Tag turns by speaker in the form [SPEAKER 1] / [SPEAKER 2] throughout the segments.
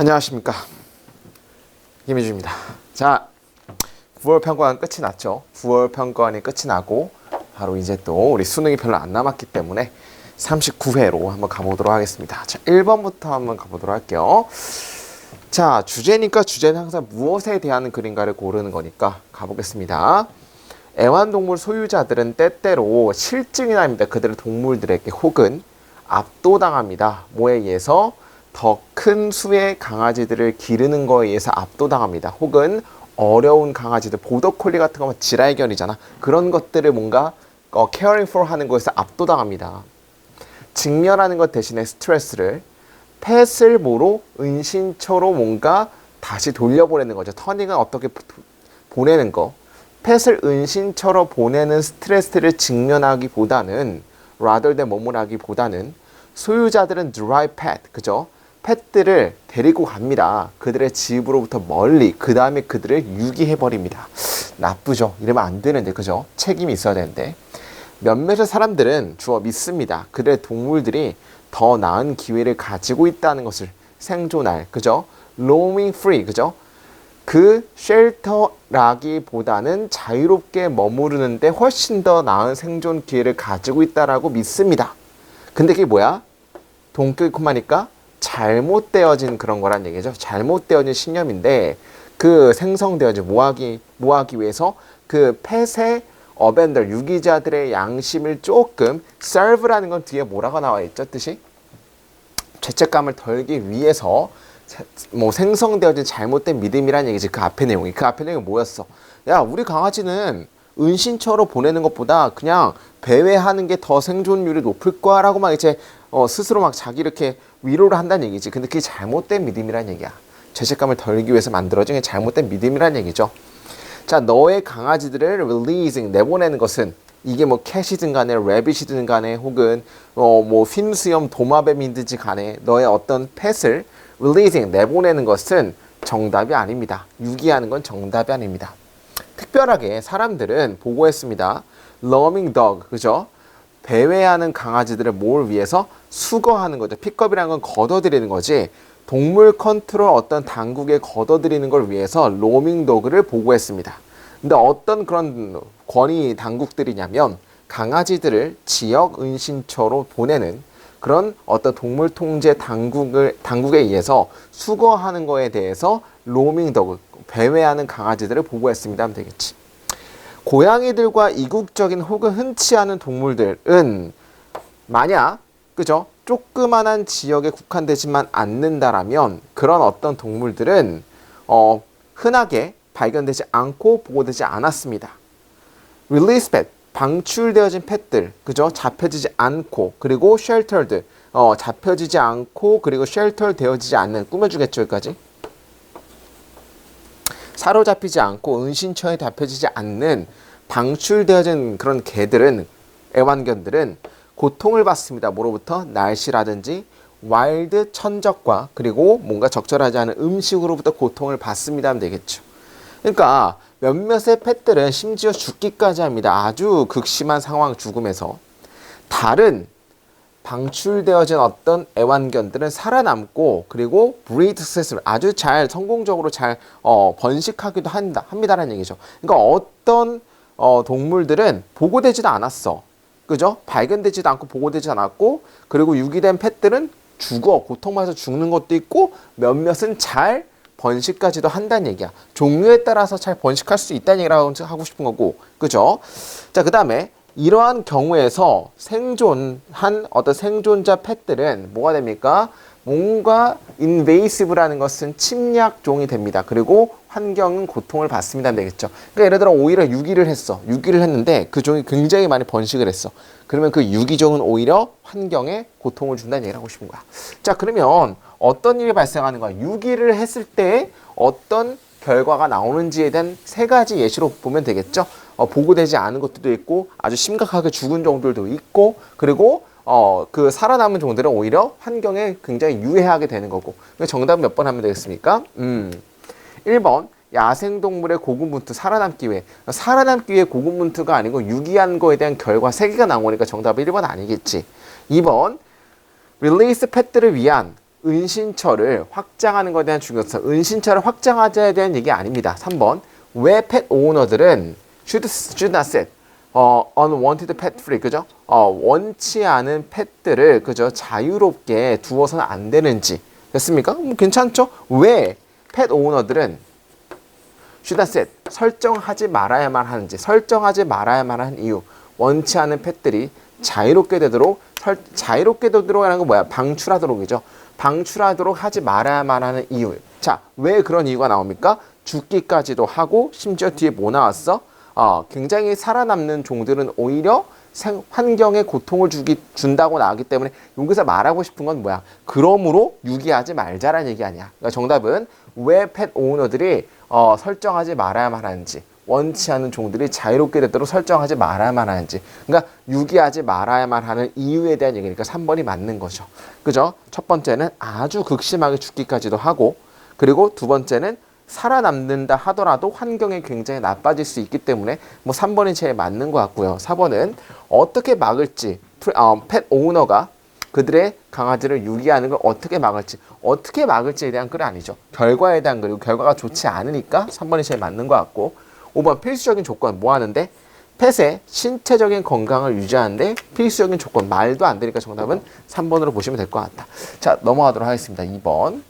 [SPEAKER 1] 안녕하십니까, 김희주입니다. 자, 9월 평가원 끝이 났죠. 9월 평가원이 끝이 나고 바로 이제 또 우리 수능이 별로 안 남았기 때문에 39회로 한번 가보도록 하겠습니다. 자, 1번부터 한번 가보도록 할게요. 자, 주제니까 주제는 항상 무엇에 대한 그림가를 고르는 거니까 가보겠습니다. 애완동물 소유자들은 때때로 실증이 납니다. 그들의 동물들에게 혹은 압도당합니다. 뭐에 의해서? 더 큰 수의 강아지들을 기르는 거에 의해서 압도당합니다. 혹은 어려운 강아지들, 보더콜리 같은 거면 지랄견이잖아. 그런 것들을 뭔가 caring for 하는 거에서 압도당합니다. 직면하는 것 대신에 스트레스를 펫을 뭐로? 은신처로 뭔가 다시 돌려보내는 거죠. 터닝은 어떻게 보내는 거. 펫을 은신처로 보내는 스트레스를 직면하기보다는 rather than 뭐뭐라기보다는 소유자들은 drive pet, 그죠? 펫들을 데리고 갑니다. 그들의 집으로부터 멀리. 그 다음에 그들을 유기해버립니다. 나쁘죠? 이러면 안 되는데, 그죠? 책임이 있어야 되는데. 몇몇의 사람들은 주어 믿습니다. 그들의 동물들이 더 나은 기회를 가지고 있다는 것을 생존할, 그죠? roaming free, 그죠? 그 쉘터라기보다는 자유롭게 머무르는데 훨씬 더 나은 생존 기회를 가지고 있다라고 믿습니다. 근데 그게 뭐야? 동격이니까 잘못되어진 그런 거란 얘기죠. 잘못되어진 신념인데 그 생성되어진 뭐하기 위해서 그 펫의 어벤더 유기자들의 양심을 조금 serve라는 건 뒤에 뭐라고 나와 있죠? 뜻이? 죄책감을 덜기 위해서 뭐 생성되어진 잘못된 믿음이란 얘기지. 그 앞에 내용이. 그 앞에 내용이 뭐였어? 야, 우리 강아지는 은신처로 보내는 것보다 그냥 배회하는 게 더 생존율이 높을 거야 라고 막 이제 스스로 막 자기 이렇게 위로를 한다는 얘기지. 근데 그게 잘못된 믿음이란 얘기야. 죄책감을 덜기 위해서 만들어진 게 잘못된 믿음이란 얘기죠. 자, 너의 강아지들을 releasing, 내보내는 것은 이게 뭐 캣이든 간에 래빗이든 간에 혹은 뭐 핀수염 도마뱀이든지 간에 너의 어떤 펫을 releasing, 내보내는 것은 정답이 아닙니다. 유기하는 건 정답이 아닙니다. 특별하게 사람들은 보고했습니다. roaming dog, 그죠? 배회하는 강아지들을 뭘 위해서? 수거하는 거죠. 픽업이라는 건 걷어들이는 거지. 동물 컨트롤 어떤 당국에 걷어들이는 걸 위해서 roaming dog를 보고했습니다. 근데 어떤 그런 권위 당국들이냐면 강아지들을 지역 은신처로 보내는 그런 어떤 동물 통제 당국에 의해서 수거하는 거에 대해서 roaming dog, 배회하는 강아지들을 보고했습니다 하면 되겠지. 고양이들과 이국적인 혹은 흔치 않은 동물들은 만약, 그죠? 조그만한 지역에 국한되지만 않는다라면 그런 어떤 동물들은 흔하게 발견되지 않고 보고되지 않았습니다. release pet, 방출되어진 펫들, 그죠? 잡혀지지 않고, 그리고 sheltered, 잡혀지지 않고, 그리고 shelter 되어지지 않는, 꾸며주겠죠, 여기까지? 사로잡히지 않고, 은신처에 잡혀지지 않는, 방출되어진 그런 개들은, 애완견들은 고통을 받습니다. 뭐로부터? 날씨라든지, 와일드 천적과, 그리고 뭔가 적절하지 않은 음식으로부터 고통을 받습니다 하면 되겠죠. 그러니까 몇몇의 펫들은 심지어 죽기까지 합니다. 아주 극심한 상황, 죽음에서. 다른 방출되어진 어떤 애완견들은 살아남고 그리고 breed successful, 아주 잘 성공적으로 잘 번식하기도 합니다라는 얘기죠. 그러니까 어떤 동물들은 보고되지도 않았어. 그죠? 발견되지도 않고 보고되지 않았고, 그리고 유기된 펫들은 고통받아서 죽는 것도 있고, 몇몇은 잘 번식까지도 한다는 얘기야. 종류에 따라서 잘 번식할 수 있다는 얘기라고 하고 싶은 거고, 그죠? 자, 그 다음에 이러한 경우에서 생존한 어떤 생존자 펫들은 뭐가 됩니까? 뭔가 invasive라는 것은 침략종이 됩니다. 그리고 환경은 고통을 받습니다. 되겠죠. 그러니까 예를 들어 오히려 유기를 했는데 그 종이 굉장히 많이 번식을 했어. 그러면 그 유기종은 오히려 환경에 고통을 준다는 얘기를 하고 싶은 거야. 자, 그러면 어떤 일이 발생하는 거야? 유기를 했을 때 어떤 결과가 나오는지에 대한 세 가지 예시로 보면 되겠죠. 보고되지 않은 것들도 있고 아주 심각하게 죽은 종들도 있고, 그리고 그 살아남은 종들은 오히려 환경에 굉장히 유해하게 되는 거고. 정답은 몇 번 하면 되겠습니까? 1번 야생동물의 고군분투, 살아남기 위해. 살아남기 위해 고군분투가 아니고 유기한 거에 대한 결과 3개가 나오니까 정답은 1번 아니겠지. 2번 release 펫들을 위한 은신처를 확장하는 것에 대한 중요성. 은신처를 확장하자에 대한 얘기 아닙니다. 3번. 왜 pet owner들은 should not set unwanted pet free, 그죠? 원치 않은 펫들을, 그죠? 자유롭게 두어서는 안 되는지. 됐습니까? 괜찮죠? 왜 pet owner들은 should not set, 설정하지 말아야만 하는지, 설정하지 말아야만 하는 이유. 원치 않은 펫들이 자유롭게 되도록, 자유롭게 되도록 하는 건 뭐야? 방출하도록이죠. 방출하도록 하지 말아야만 하는 이유. 자, 왜 그런 이유가 나옵니까? 죽기까지도 하고, 심지어 뒤에 뭐 나왔어? 굉장히 살아남는 종들은 오히려 환경에 고통을 준다고 나왔기 때문에 여기서 말하고 싶은 건 뭐야? 그러므로 유기하지 말자라는 얘기 아니야. 그러니까 정답은 왜 펫 오너들이 설정하지 말아야만 하는지, 원치 않는 종들이 자유롭게 되도록 설정하지 말아야만 하는지, 그러니까 유기하지 말아야만 하는 이유에 대한 얘기니까 3번이 맞는 거죠. 그죠? 첫 번째는 아주 극심하게 죽기까지도 하고, 그리고 두 번째는 살아남는다 하더라도 환경이 굉장히 나빠질 수 있기 때문에 뭐 3번이 제일 맞는 것 같고요. 4번은 어떻게 막을지, 펫 오너가 그들의 강아지를 유기하는 걸 어떻게 막을지에 대한 글은 아니죠. 결과에 대한 글이고, 결과가 좋지 않으니까 3번이 제일 맞는 것 같고, 5번 필수적인 조건 뭐 하는데? 펫의 신체적인 건강을 유지하는데 필수적인 조건, 말도 안 되니까 정답은 3번으로 보시면 될 것 같다. 자, 넘어가도록 하겠습니다. 2번.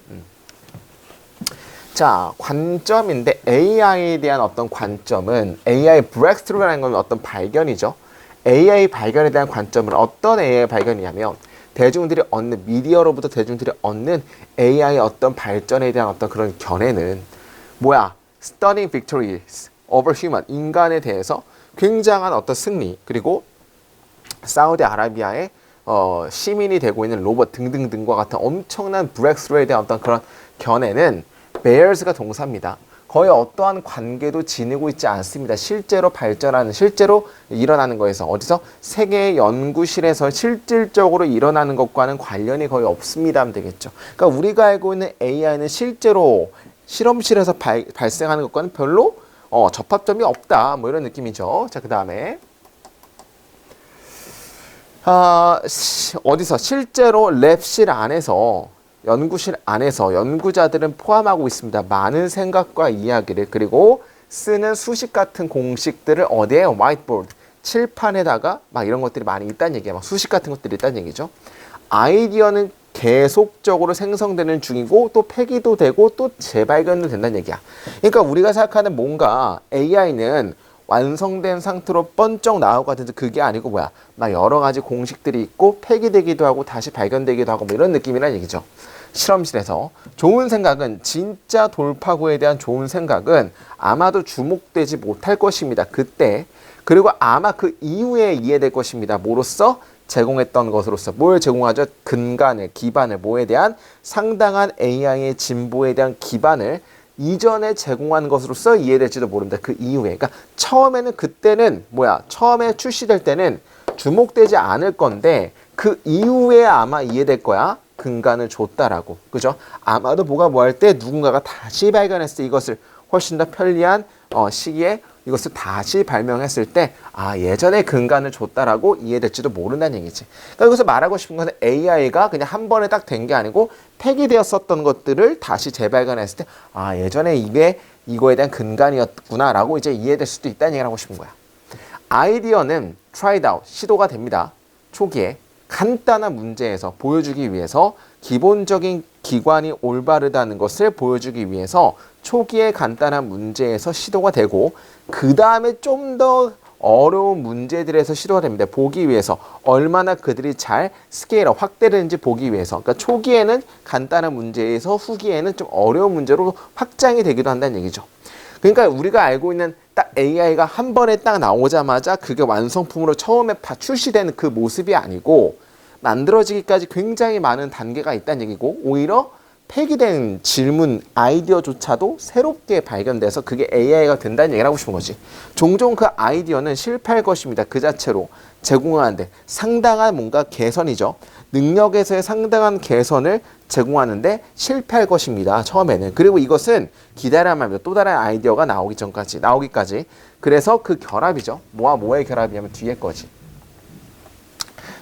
[SPEAKER 1] 자, 관점인데 AI에 대한 어떤 관점은 AI 브렉스루라는 건 어떤 발견이죠. AI 발견에 대한 관점은 어떤 AI 발견이냐면 대중들이 얻는, 미디어로부터 대중들이 얻는 AI의 어떤 발전에 대한 어떤 그런 견해는 뭐야? Stunning victories over human, 인간에 대해서 굉장한 어떤 승리, 그리고 사우디아라비아의 시민이 되고 있는 로봇 등등등과 같은 엄청난 브렉스루에 대한 어떤 그런 견해는 bears가 동사입니다. 거의 어떠한 관계도 지니고 있지 않습니다. 실제로 발전하는, 실제로 일어나는 거에서, 어디서? 세계 연구실에서 실질적으로 일어나는 것과는 관련이 거의 없습니다 하면 되겠죠. 그러니까 우리가 알고 있는 AI는 실제로 실험실에서 발생하는 것과는 별로 접합점이 없다, 뭐 이런 느낌이죠. 자, 그 다음에 어디서? 실제로 랩실 안에서, 연구실 안에서 연구자들은 포함하고 있습니다. 많은 생각과 이야기를, 그리고 쓰는 수식 같은 공식들을 어디에? 화이트보드, 칠판에다가 막 이런 것들이 많이 있다는 얘기야. 막 수식 같은 것들이 있다는 얘기죠. 아이디어는 계속적으로 생성되는 중이고 또 폐기도 되고 또 재발견도 된다는 얘기야. 그러니까 우리가 생각하는 뭔가 AI는 완성된 상태로 번쩍 나오고 같은데 그게 아니고 뭐야? 막 여러 가지 공식들이 있고 폐기되기도 하고 다시 발견되기도 하고 뭐 이런 느낌이란 얘기죠. 실험실에서 좋은 생각은, 진짜 돌파구에 대한 좋은 생각은 아마도 주목되지 못할 것입니다. 그때. 그리고 아마 그 이후에 이해될 것입니다. 뭐로써? 제공했던 것으로서. 뭘 제공하죠? 근간을, 기반을, 뭐에 대한? 상당한 AI의 진보에 대한 기반을 이전에 제공한 것으로서 이해될지도 모릅니다. 그 이후에. 그러니까 처음에는, 그때는 뭐야? 처음에 출시될 때는 주목되지 않을 건데 그 이후에 아마 이해될 거야. 근간을 줬다라고. 그죠? 아마도 뭐가 뭐 할 때 누군가가 다시 발견했을 때, 이것을 훨씬 더 편리한 시기에 이것을 다시 발명했을 때, 예전에 근간을 줬다라고 이해될지도 모른다는 얘기지. 그러니까 여기서 말하고 싶은 것은 AI가 그냥 한 번에 딱 된 게 아니고 폐기되었었던 것들을 다시 재발견했을 때, 예전에 이게 이거에 대한 근간이었구나라고 이제 이해될 수도 있다는 얘기를 하고 싶은 거야. 아이디어는 tried out, 시도가 됩니다. 초기에 간단한 문제에서 보여주기 위해서, 기본적인 기관이 올바르다는 것을 보여주기 위해서 초기에 간단한 문제에서 시도가 되고, 그 다음에 좀 더 어려운 문제들에서 시도가 됩니다. 보기 위해서 얼마나 그들이 잘 스케일업, 확대되는지 보기 위해서. 그러니까 초기에는 간단한 문제에서 후기에는 좀 어려운 문제로 확장이 되기도 한다는 얘기죠. 그러니까 우리가 알고 있는 딱 AI가 한 번에 딱 나오자마자 그게 완성품으로 처음에 출시되는 그 모습이 아니고 만들어지기까지 굉장히 많은 단계가 있다는 얘기고, 오히려 폐기된 질문, 아이디어조차도 새롭게 발견돼서 그게 AI가 된다는 얘기를 하고 싶은 거지. 종종 그 아이디어는 실패할 것입니다. 그 자체로 제공하는데 상당한 뭔가 개선이죠. 능력에서의 상당한 개선을 제공하는데 실패할 것입니다. 처음에는. 그리고 이것은 기다려야만 합니다. 또 다른 아이디어가 나오기까지. 그래서 그 결합이죠. 뭐와 뭐의 결합이냐면 뒤에 거지.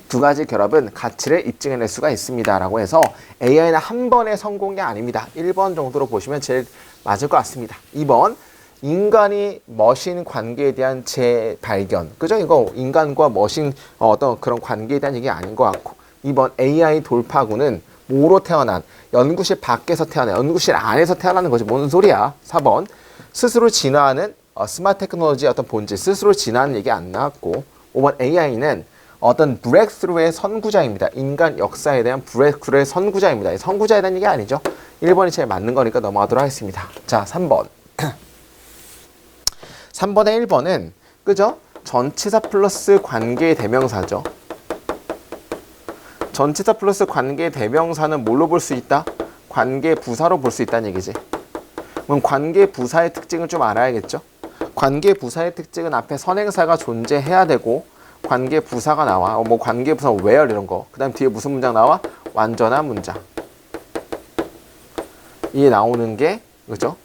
[SPEAKER 1] 두 가지 결합은 가치를 입증해낼 수가 있습니다. 라고 해서 AI는 한 번에 성공이 아닙니다. 1번 정도로 보시면 제일 맞을 것 같습니다. 2번, 인간이 머신 관계에 대한 재발견. 그죠? 이거 인간과 머신 어떤 그런 관계에 대한 얘기 아닌 것 같고. 2번, AI 돌파구는 뭐로 태어난? 연구실 밖에서 태어난, 연구실 안에서 태어나는 거지. 뭔 소리야? 4번, 스스로 진화하는 스마트 테크놀로지의 어떤 본질, 스스로 진화하는 얘기 안 나왔고. 5번, AI는 어떤 브렉스루의 선구자입니다. 인간 역사에 대한 브렉스루의 선구자입니다. 선구자에 대한 얘기 아니죠. 1번이 제일 맞는 거니까 넘어가도록 하겠습니다. 자, 3번. 3번의 1번은 그죠? 전치사 플러스 관계의 대명사죠. 전치사 플러스 관계의 대명사는 뭘로 볼 수 있다? 관계 부사로 볼 수 있다는 얘기지. 그럼 관계 부사의 특징을 좀 알아야겠죠? 관계 부사의 특징은 앞에 선행사가 존재해야 되고 관계 부사가 나와. 뭐 관계 부사 where 이런 거. 그 다음 뒤에 무슨 문장 나와? 완전한 문장. 이게 나오는 게 그죠?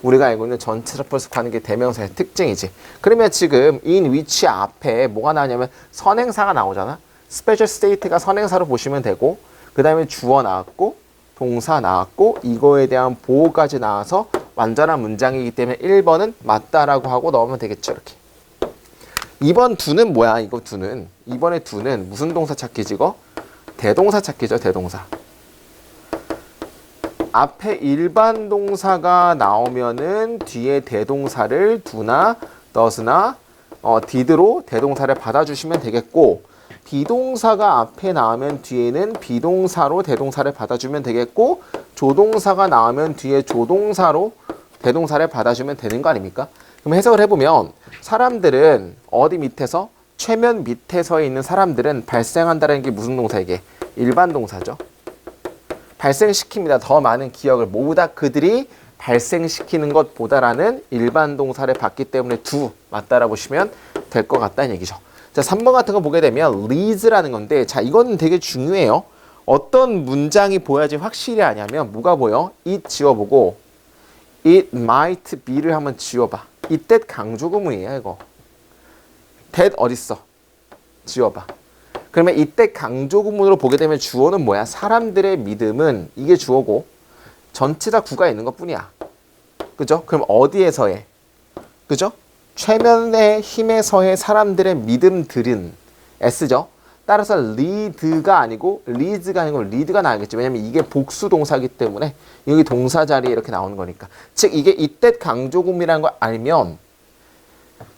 [SPEAKER 1] 우리가 알고 있는 전치사 플러스 관계 대명사의 특징이지. 그러면 지금 in which 앞에 뭐가 나오냐면 선행사가 나오잖아. special state가 선행사로 보시면 되고 그 다음에 주어 나왔고 동사 나왔고 이거에 대한 보호까지 나와서 완전한 문장이기 때문에 1번은 맞다라고 하고 넣으면 되겠죠. 이렇게. 2번 두는 뭐야? 이거 두는. 이번에 두는 무슨 동사 찾기지 이거? 대동사 찾기죠. 대동사. 앞에 일반 동사가 나오면은 뒤에 대동사를 do나 does나 did로 대동사를 받아주시면 되겠고 비동사가 앞에 나오면 뒤에는 비동사로 대동사를 받아주면 되겠고 조동사가 나오면 뒤에 조동사로 대동사를 받아주면 되는 거 아닙니까? 그럼 해석을 해보면 사람들은 어디 밑에서? 최면 밑에서 있는 사람들은 발생한다는 게 무슨 동사 이게? 일반 동사죠. 발생시킵니다. 더 많은 기억을 모두 다 그들이 발생시키는 것보다라는 일반 동사를 받기 때문에 두 맞다라 보시면 될 것 같다는 얘기죠. 자, 3번 같은 거 보게 되면 leads라는 건데 자, 이거는 되게 중요해요. 어떤 문장이 보여야지 확실히 아냐면 뭐가 보여? it 지워보고 it might be를 한번 지워봐. 이때 강조구문이야 이거. that 어딨어? 지워봐. 그러면 이때 강조구문으로 보게 되면 주어는 뭐야? 사람들의 믿음은 이게 주어고 전치사 구가 있는 것 뿐이야. 그죠? 그럼 어디에서의? 그죠? 최면의 힘에서의 사람들의 믿음들은 S죠? 따라서 lead가 아니고 leads가 아니고 lead가 나오겠죠. 왜냐면 이게 복수 동사이기 때문에 여기 동사 자리에 이렇게 나오는 거니까. 즉 이게 이때 강조구문이라는 걸 알면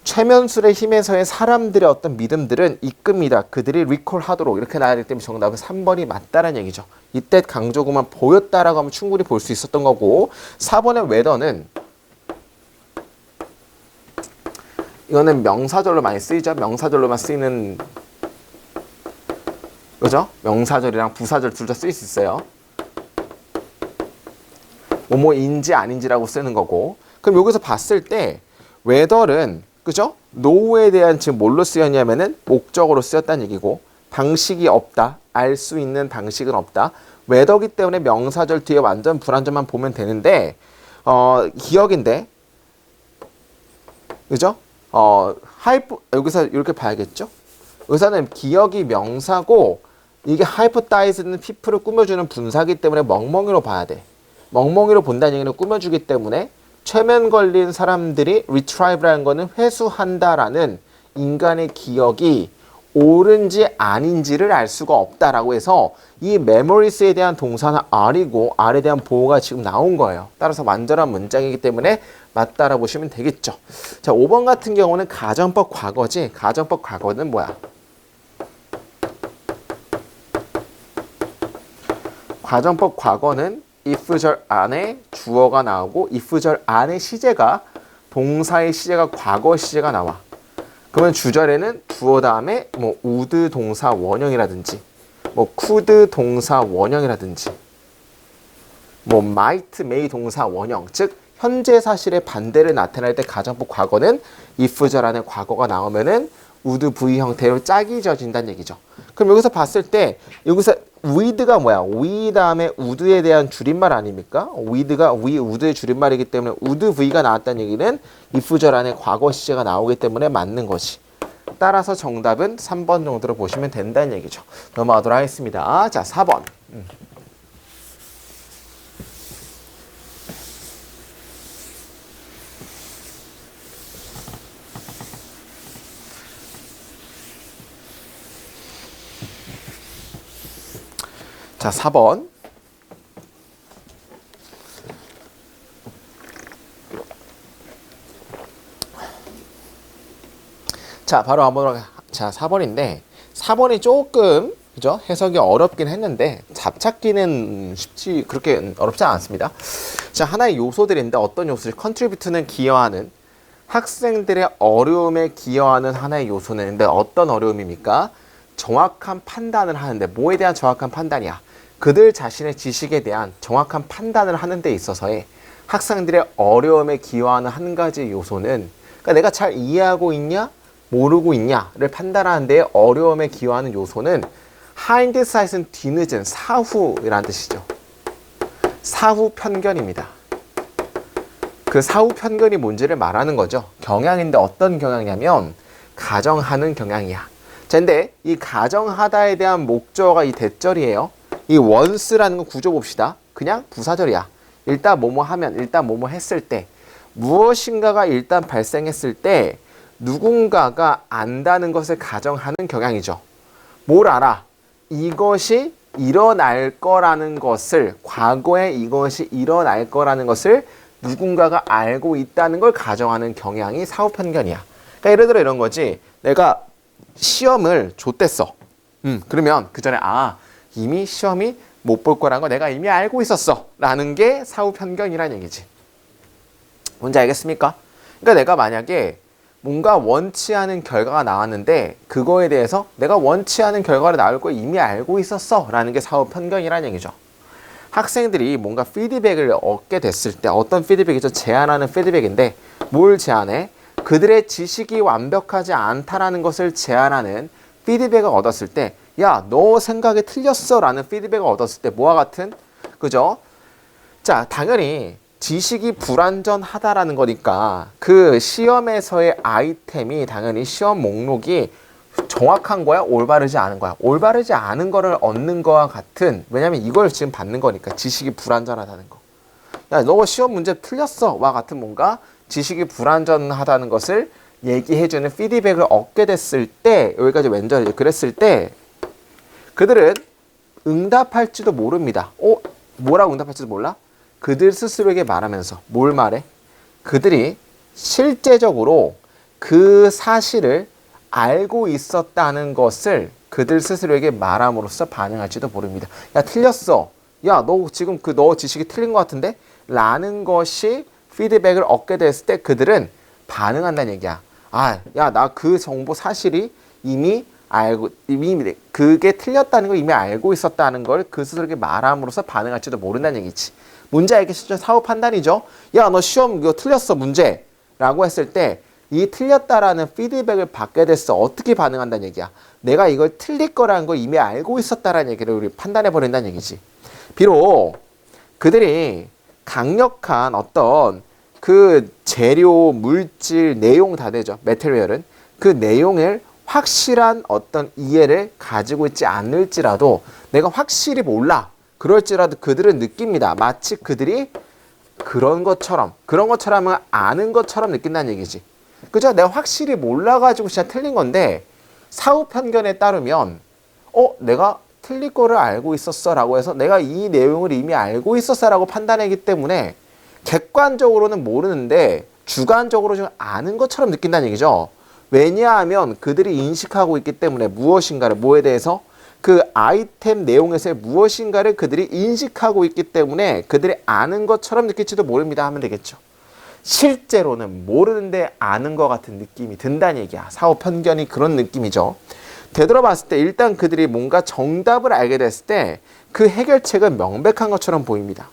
[SPEAKER 1] 최면술의 힘에서의 사람들의 어떤 믿음들은 이끕니다. 그들이 리콜하도록 이렇게 나와야 되기 때문에 정답은 3번이 맞다라는 얘기죠. 이때 강조구만 보였다라고 하면 충분히 볼 수 있었던 거고 4번의 whether는 이거는 명사절로 많이 쓰이죠. 명사절로만 쓰이는 그죠? 명사절이랑 부사절 둘 다 쓰일 수 있어요. 뭐뭐인지 아닌지라고 쓰는 거고 그럼 여기서 봤을 때 whether는 그죠? no에 대한 지금 뭘로 쓰였냐면은 목적어로 쓰였다는 얘기고 방식이 없다. 알 수 있는 방식은 없다. whether기 때문에 명사절 뒤에 완전 불완전만 보면 되는데 기억인데 그죠? 여기서 이렇게 봐야겠죠? 여기서는 기억이 명사고 이게 hypothesize는 people을 꾸며주는 분사기 때문에 멍멍이로 봐야 돼. 멍멍이로 본다는 얘기는 꾸며주기 때문에 최면 걸린 사람들이 retrieve라는 거는 회수한다라는 인간의 기억이 옳은지 아닌지를 알 수가 없다라고 해서 이 memories에 대한 동사는 are이고 are에 대한 보호가 지금 나온 거예요. 따라서 완전한 문장이기 때문에 맞다라 보시면 되겠죠. 자, 5번 같은 경우는 가정법 과거지. 가정법 과거는 뭐야? 가정법 과거는 if절 안에 주어가 나오고 if절 안에 시제가 동사의 시제가 과거 시제가 나와. 그러면 주절에는 주어 다음에 뭐 would 동사 원형이라든지 뭐 could 동사 원형이라든지 뭐 might may 동사 원형 즉 현재 사실의 반대를 나타낼 때 가정법 과거는 if절 안에 과거가 나오면은 would V 형태로 짝이 지어진다는 얘기죠. 그럼 여기서 봤을 때 여기서 with가 뭐야? we 다음에 would에 대한 줄임말 아닙니까? with가 we, would의 줄임말이기 때문에 would V가 나왔다는 얘기는 if절 안에 과거 시제가 나오기 때문에 맞는 것이. 따라서 정답은 3번 정도로 보시면 된다는 얘기죠. 넘어가도록 하겠습니다. 자, 4번. 자, 4번. 자, 바로 한번, 자, 4번인데, 4번이 조금, 그죠? 해석이 어렵긴 했는데, 잡찾기는 쉽지, 그렇게 어렵지 않습니다. 자, 하나의 요소들인데, 어떤 요소를, 컨트리뷰트는 기여하는, 학생들의 어려움에 기여하는 하나의 요소는, 근데 어떤 어려움입니까? 정확한 판단을 하는데, 뭐에 대한 정확한 판단이야? 그들 자신의 지식에 대한 정확한 판단을 하는 데 있어서의 학생들의 어려움에 기여하는 한 가지 요소는, 그러니까 내가 잘 이해하고 있냐? 모르고 있냐를 판단하는 데 어려움에 기여하는 요소는 hindsight은 뒤늦은 사후라는 뜻이죠. 사후 편견입니다. 그 사후 편견이 뭔지를 말하는 거죠. 경향인데 어떤 경향이냐면 가정하는 경향이야. 자, 근데 이 가정하다에 대한 목적어가 이 대절이에요. 이 once라는 거 구조 봅시다. 그냥 부사절이야. 일단 뭐뭐 하면, 일단 뭐뭐 했을 때, 무엇인가가 일단 발생했을 때 누군가가 안다는 것을 가정하는 경향이죠. 뭘 알아? 이것이 일어날 거라는 것을, 과거에 이것이 일어날 거라는 것을 누군가가 알고 있다는 걸 가정하는 경향이 사후 편견이야. 그러니까 예를 들어 이런 거지. 내가 시험을 줬댔어. 그러면 그 전에 이미 시험이 못 볼 거라는 거 내가 이미 알고 있었어. 라는 게 사후 편견이라는 얘기지. 뭔지 알겠습니까? 그러니까 내가 만약에 뭔가 원치 않은 결과가 나왔는데 그거에 대해서 내가 원치 않은 결과가 나올 걸 이미 알고 있었어 라는 게 사후 편견이라는 얘기죠. 학생들이 뭔가 피드백을 얻게 됐을 때 어떤 피드백이죠? 제안하는 피드백인데 뭘 제안해? 그들의 지식이 완벽하지 않다라는 것을 제안하는 피드백을 얻었을 때 야, 너 생각이 틀렸어 라는 피드백을 얻었을 때 뭐와 같은? 그죠? 자, 당연히 지식이 불완전하다라는 거니까 그 시험에서의 아이템이 당연히 시험 목록이 정확한 거야? 올바르지 않은 거야? 올바르지 않은 거를 얻는 거와 같은, 왜냐면 이걸 지금 받는 거니까 지식이 불완전하다는 거. 야, 너 시험 문제 틀렸어 와 같은 뭔가 지식이 불완전하다는 것을 얘기해주는 피드백을 얻게 됐을 때, 여기까지 왼절이죠. 그랬을 때 그들은 응답할지도 모릅니다. 뭐라고 응답할지도 몰라? 그들 스스로에게 말하면서 뭘 말해? 그들이 실제적으로 그 사실을 알고 있었다는 것을 그들 스스로에게 말함으로써 반응할지도 모릅니다. 야, 틀렸어. 야, 너 지금 너 지식이 틀린 것 같은데? 라는 것이 피드백을 얻게 됐을 때 그들은 반응한다는 얘기야. 야, 나 그 정보 사실이 이미 그게 틀렸다는 걸 이미 알고 있었다는 걸 그 스스로에게 말함으로써 반응할지도 모른다는 얘기지. 문제 알겠죠? 사후 판단이죠. 야, 너 시험 이거 틀렸어 문제 라고 했을 때 이 틀렸다라는 피드백을 받게 됐어. 어떻게 반응한다는 얘기야? 내가 이걸 틀릴 거라는 걸 이미 알고 있었다라는 얘기를 우리 판단해 버린다는 얘기지. 비록 그들이 강력한 어떤 그 재료, 물질, 내용 다 되죠. 매테리얼은 그 내용을 확실한 어떤 이해를 가지고 있지 않을지라도 내가 확실히 몰라. 그럴지라도 그들은 느낍니다. 마치 그들이 그런 것처럼 아는 것처럼 느낀다는 얘기지. 그죠? 내가 확실히 몰라가지고 진짜 틀린 건데 사후 편견에 따르면 내가 틀릴 거를 알고 있었어 라고 해서 내가 이 내용을 이미 알고 있었어 라고 판단하기 때문에 객관적으로는 모르는데 주관적으로 좀 아는 것처럼 느낀다는 얘기죠. 왜냐하면 그들이 인식하고 있기 때문에 무엇인가를, 뭐에 대해서? 그 아이템 내용에서의 무엇인가를 그들이 인식하고 있기 때문에 그들이 아는 것처럼 느낄지도 모릅니다 하면 되겠죠. 실제로는 모르는데 아는 것 같은 느낌이 든다는 얘기야. 사후 편견이 그런 느낌이죠. 되돌아봤을 때 일단 그들이 뭔가 정답을 알게 됐을 때 그 해결책은 명백한 것처럼 보입니다.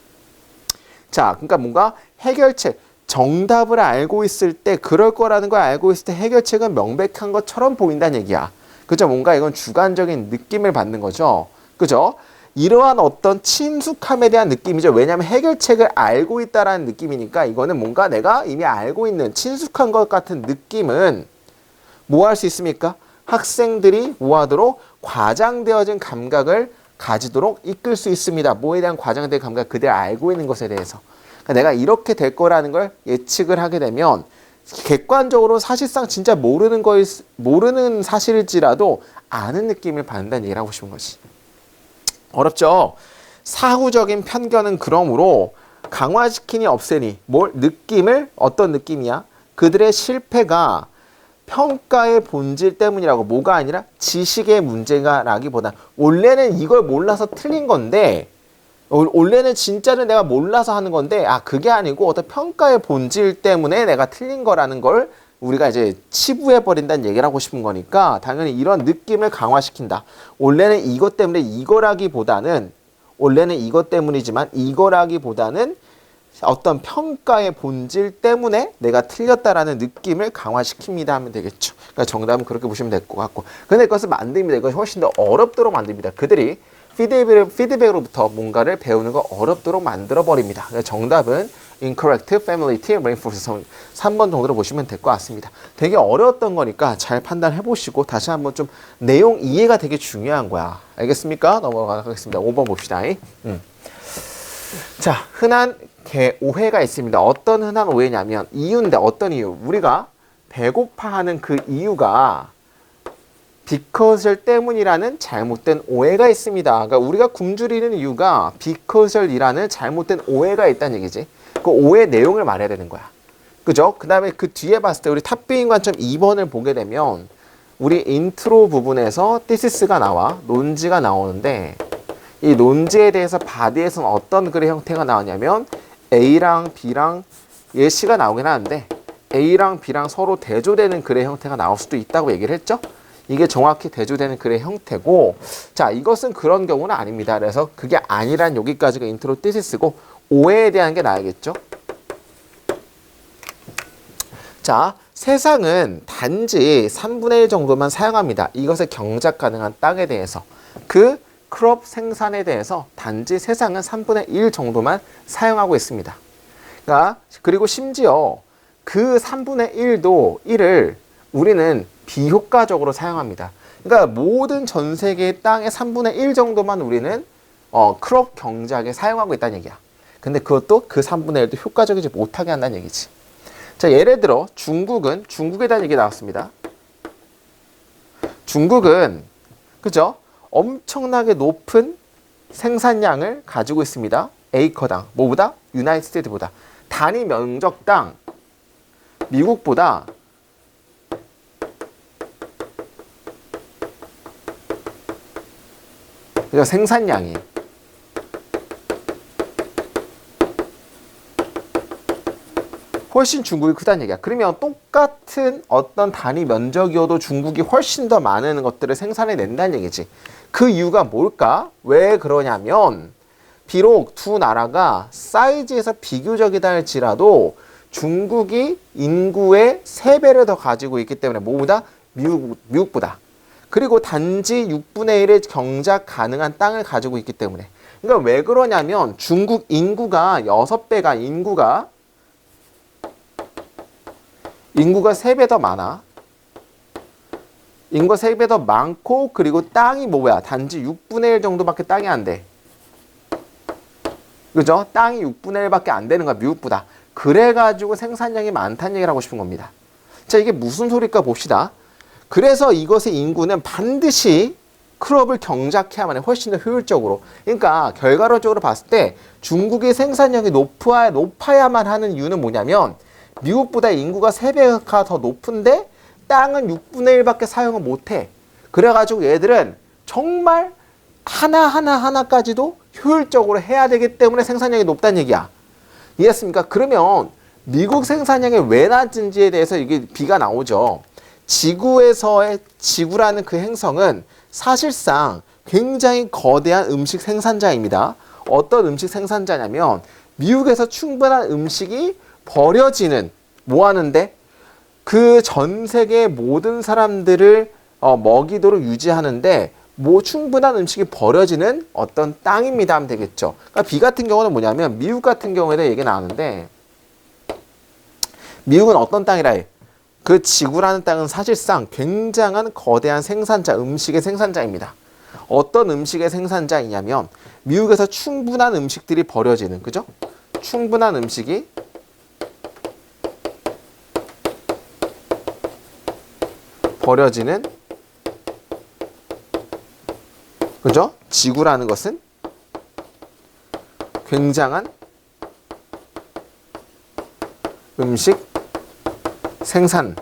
[SPEAKER 1] 자, 그러니까 뭔가 해결책, 정답을 알고 있을 때, 그럴 거라는 걸 알고 있을 때 해결책은 명백한 것처럼 보인다는 얘기야. 그죠? 뭔가 이건 주관적인 느낌을 받는 거죠. 그죠? 이러한 어떤 친숙함에 대한 느낌이죠. 왜냐하면 해결책을 알고 있다라는 느낌이니까 이거는 뭔가 내가 이미 알고 있는 친숙한 것 같은 느낌은 뭐 할 수 있습니까? 학생들이 뭐하도록 과장되어진 감각을 가지도록 이끌 수 있습니다. 뭐에 대한 과장된 감각, 그대로 알고 있는 것에 대해서. 그러니까 내가 이렇게 될 거라는 걸 예측을 하게 되면 객관적으로 사실상 진짜 모르는 사실일지라도 아는 느낌을 받는다는 얘기를 하고 싶은 거지. 어렵죠? 사후적인 편견은 그러므로 강화시키니 없애니 느낌을 어떤 느낌이야? 그들의 실패가 평가의 본질 때문이라고, 뭐가 아니라 지식의 문제가라기보다 원래는 이걸 몰라서 틀린 건데, 원래는 진짜는 내가 몰라서 하는 건데, 그게 아니고 어떤 평가의 본질 때문에 내가 틀린 거라는 걸 우리가 이제 치부해 버린다는 얘기를 하고 싶은 거니까 당연히 이런 느낌을 강화시킨다. 원래는 이것 때문에 원래는 이것 때문이지만 이거라기보다는 어떤 평가의 본질 때문에 내가 틀렸다라는 느낌을 강화시킵니다 하면 되겠죠. 그러니까 정답은 그렇게 보시면 될 것 같고. 근데 그것을 만듭니다. 이것이 훨씬 더 어렵도록 만듭니다. 그들이 피드백으로부터 뭔가를 배우는 거 어렵도록 만들어버립니다. 정답은 incorrect familiarity reinforces 3번 정도로 보시면 될 것 같습니다. 되게 어려웠던 거니까 잘 판단해 보시고 다시 한번 좀 내용 이해가 되게 중요한 거야. 알겠습니까? 넘어가겠습니다. 5번 봅시다. 자, 흔한 오해가 있습니다. 어떤 흔한 오해냐면 이유인데, 어떤 이유? 우리가 배고파하는 그 이유가 because 때문이라는 잘못된 오해가 있습니다. 그러니까 우리가 굶주리는 이유가 because이라는 잘못된 오해가 있다는 얘기지. 그 오해 내용을 말해야 되는 거야. 그죠? 그 다음에 그 뒤에 봤을 때 우리 탑비인 관점 2번을 보게 되면 우리 인트로 부분에서 thisis가 나와, 논지가 나오는데 이 논지에 대해서 바디에서는 어떤 글의 형태가 나오냐면 A랑 B랑 예시가 나오긴 하는데 A랑 B랑 서로 대조되는 글의 형태가 나올 수도 있다고 얘기를 했죠? 이게 정확히 대조되는 글의 형태고, 자, 이것은 그런 경우는 아닙니다. 그래서 그게 아니란 여기까지가 인트로 thisis고 오해에 대한 게 나야겠죠? 자, 세상은 단지 3분의 1 정도만 사용합니다. 이것을 경작 가능한 땅에 대해서. 그 크롭 생산에 대해서 단지 세상은 3분의 1 정도만 사용하고 있습니다. 그러니까 그리고 심지어 그 3분의 1을 우리는 비효과적으로 사용합니다. 그러니까 모든 전 세계의 땅의 3분의 1 정도만 우리는 크롭 경작에 사용하고 있다는 얘기야. 근데 그것도 그 3분의 1도 효과적이지 못하게 한다는 얘기지. 자, 예를 들어 중국에 대한 얘기 나왔습니다. 중국은 그죠? 엄청나게 높은 생산량을 가지고 있습니다. 에이커당. 뭐보다? 유나이티드 스테이트보다. 단위 면적당 미국보다 그러니까 생산량이 훨씬 중국이 크다는 얘기야. 그러면 똑같은 어떤 단위 면적이어도 중국이 훨씬 더 많은 것들을 생산해 낸다는 얘기지. 그 이유가 뭘까? 왜 그러냐면 비록 두 나라가 사이즈에서 비교적이다 할지라도 중국이 인구의 3배를 더 가지고 있기 때문에 뭐보다? 미국보다. 그리고 단지 6분의 1의 경작 가능한 땅을 가지고 있기 때문에. 그러니까 왜 그러냐면 중국 인구가 6배가 인구가 3배 더 많아. 인구가 3배 더 많고 그리고 땅이 뭐야? 단지 6분의 1 정도밖에 땅이 안 돼. 그죠? 땅이 6분의 1밖에 안 되는 거야, 미국보다. 그래가지고 생산량이 많다는 얘기를 하고 싶은 겁니다. 자, 이게 무슨 소리일까 봅시다. 그래서 이것의 인구는 반드시 크롭을 경작해야만 해. 훨씬 더 효율적으로. 그러니까 결과론적으로 봤을 때 중국의 생산량이 높아야만 하는 이유는 뭐냐면 미국보다 인구가 3배가 더 높은데 땅은 6분의 1밖에 사용을 못해. 그래가지고 얘들은 정말 하나까지도 효율적으로 해야 되기 때문에 생산량이 높다는 얘기야. 이해했습니까? 그러면 미국 생산량이 왜 낮은지에 대해서 이게 비가 나오죠. 지구에서의 지구라는 그 행성은 사실상 굉장히 거대한 음식 생산자입니다. 어떤 음식 생산자냐면 미국에서 충분한 음식이 버려지는 뭐 하는데 그 전 세계 모든 사람들을 먹이도록 유지하는데 충분한 음식이 버려지는 어떤 땅입니다 하면 되겠죠. 그러니까 비 같은 경우는 뭐냐면 미국 같은 경우에도 얘기 나오는데 미국은 어떤 땅이라 해? 그 지구라는 땅은 사실상 굉장한 거대한 생산자, 음식의 생산자입니다. 어떤 음식의 생산자이냐면 미국에서 충분한 음식들이 버려지는, 그죠? 충분한 음식이 버려지는, 그죠? 지구라는 것은 굉장한 음식 생산,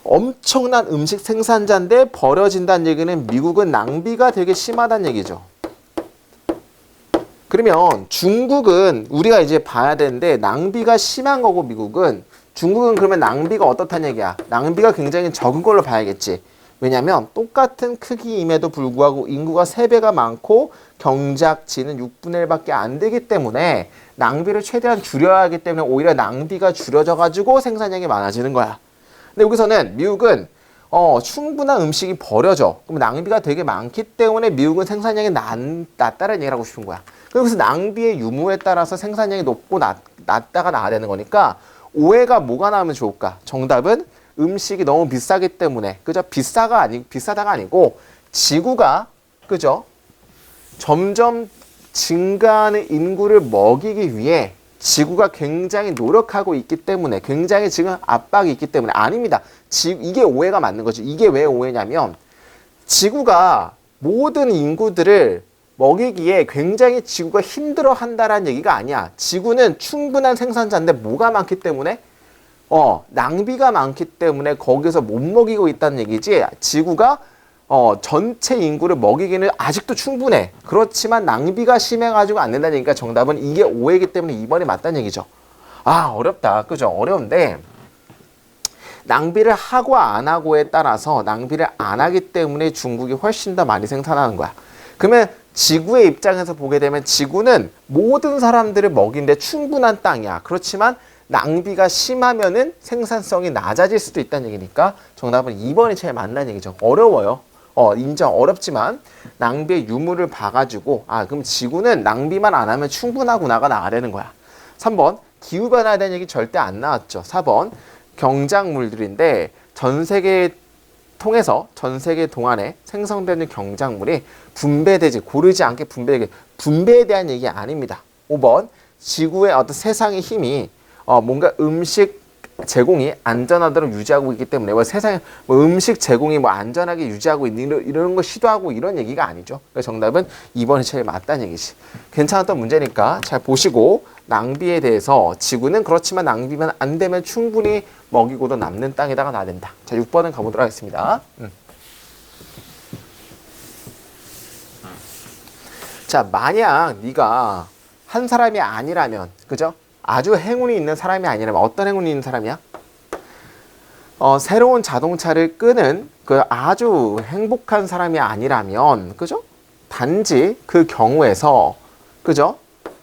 [SPEAKER 1] 엄청난 음식 생산자인데 버려진다는 얘기는 미국은 낭비가 되게 심하다는 얘기죠. 그러면 중국은 우리가 이제 봐야 되는데 낭비가 심한 거고 중국은 그러면 낭비가 어떻다는 얘기야? 낭비가 굉장히 적은 걸로 봐야겠지. 왜냐하면 똑같은 크기임에도 불구하고 인구가 3배가 많고 경작지는 6분의 1밖에 안 되기 때문에 낭비를 최대한 줄여야 하기 때문에 오히려 낭비가 줄여져가지고 생산량이 많아지는 거야. 근데 여기서는 미국은 충분한 음식이 버려져. 그럼 낭비가 되게 많기 때문에 미국은 생산량이 낮다는 얘기를 하고 싶은 거야. 그래서 낭비의 유무에 따라서 생산량이 높고 낮다가 나와야 되는 거니까 오해가 뭐가 나오면 좋을까? 정답은 음식이 너무 비싸기 때문에, 그죠? 비싸다가 아니고 지구가, 그죠? 점점 증가하는 인구를 먹이기 위해 지구가 굉장히 노력하고 있기 때문에, 굉장히 지금 압박이 있기 때문에. 아닙니다. 이게 오해가 맞는 거지. 이게 왜 오해냐면 지구가 모든 인구들을 먹이기에 굉장히 지구가 힘들어 한다라는 얘기가 아니야. 지구는 충분한 생산자인데 뭐가 많기 때문에? 낭비가 많기 때문에 거기서 못 먹이고 있다는 얘기지. 지구가 전체 인구를 먹이기는 아직도 충분해. 그렇지만 낭비가 심해가지고 안 된다는 얘기니까 정답은 이게 오해이기 때문에 2번이 맞다는 얘기죠. 아, 어렵다. 그죠? 어려운데 낭비를 하고 안 하고에 따라서 낭비를 안 하기 때문에 중국이 훨씬 더 많이 생산하는 거야. 그러면 지구의 입장에서 보게 되면 지구는 모든 사람들을 먹이는데 충분한 땅이야. 그렇지만 낭비가 심하면은 생산성이 낮아질 수도 있다는 얘기니까 정답은 2번이 제일 맞는 얘기죠. 어려워요. 인정. 어렵지만 낭비의 유무를 봐가지고 그럼 지구는 낭비만 안 하면 충분하구나가 나와야 되는 거야. 3번 기후변화에 대한 얘기 절대 안 나왔죠. 4번 경작물들인데 전 세계 동안에 생성되는 경작물이 고르지 않게 분배에 대한 얘기 아닙니다. 5번 지구의 어떤 세상의 힘이 뭔가 음식 제공이 안전하도록 유지하고 있기 때문에 세상에 음식 제공이 안전하게 유지하고 있는 이런 거 시도하고 이런 얘기가 아니죠. 그래서 정답은 2번이 제일 맞다는 얘기지. 괜찮았던 문제니까 잘 보시고 낭비에 대해서 지구는 그렇지만 낭비만 안 되면 충분히 먹이고도 남는 땅에다가 놔야 된다. 자, 6번은 가보도록 하겠습니다. 자, 만약 네가 한 사람이 아니라면, 그죠? 아주 행운이 있는 사람이 아니라면 어떤 행운이 있는 사람이야? 새로운 자동차를 끄는 그 아주 행복한 사람이 아니라면, 그죠? 단지 그 경우에서, 그죠?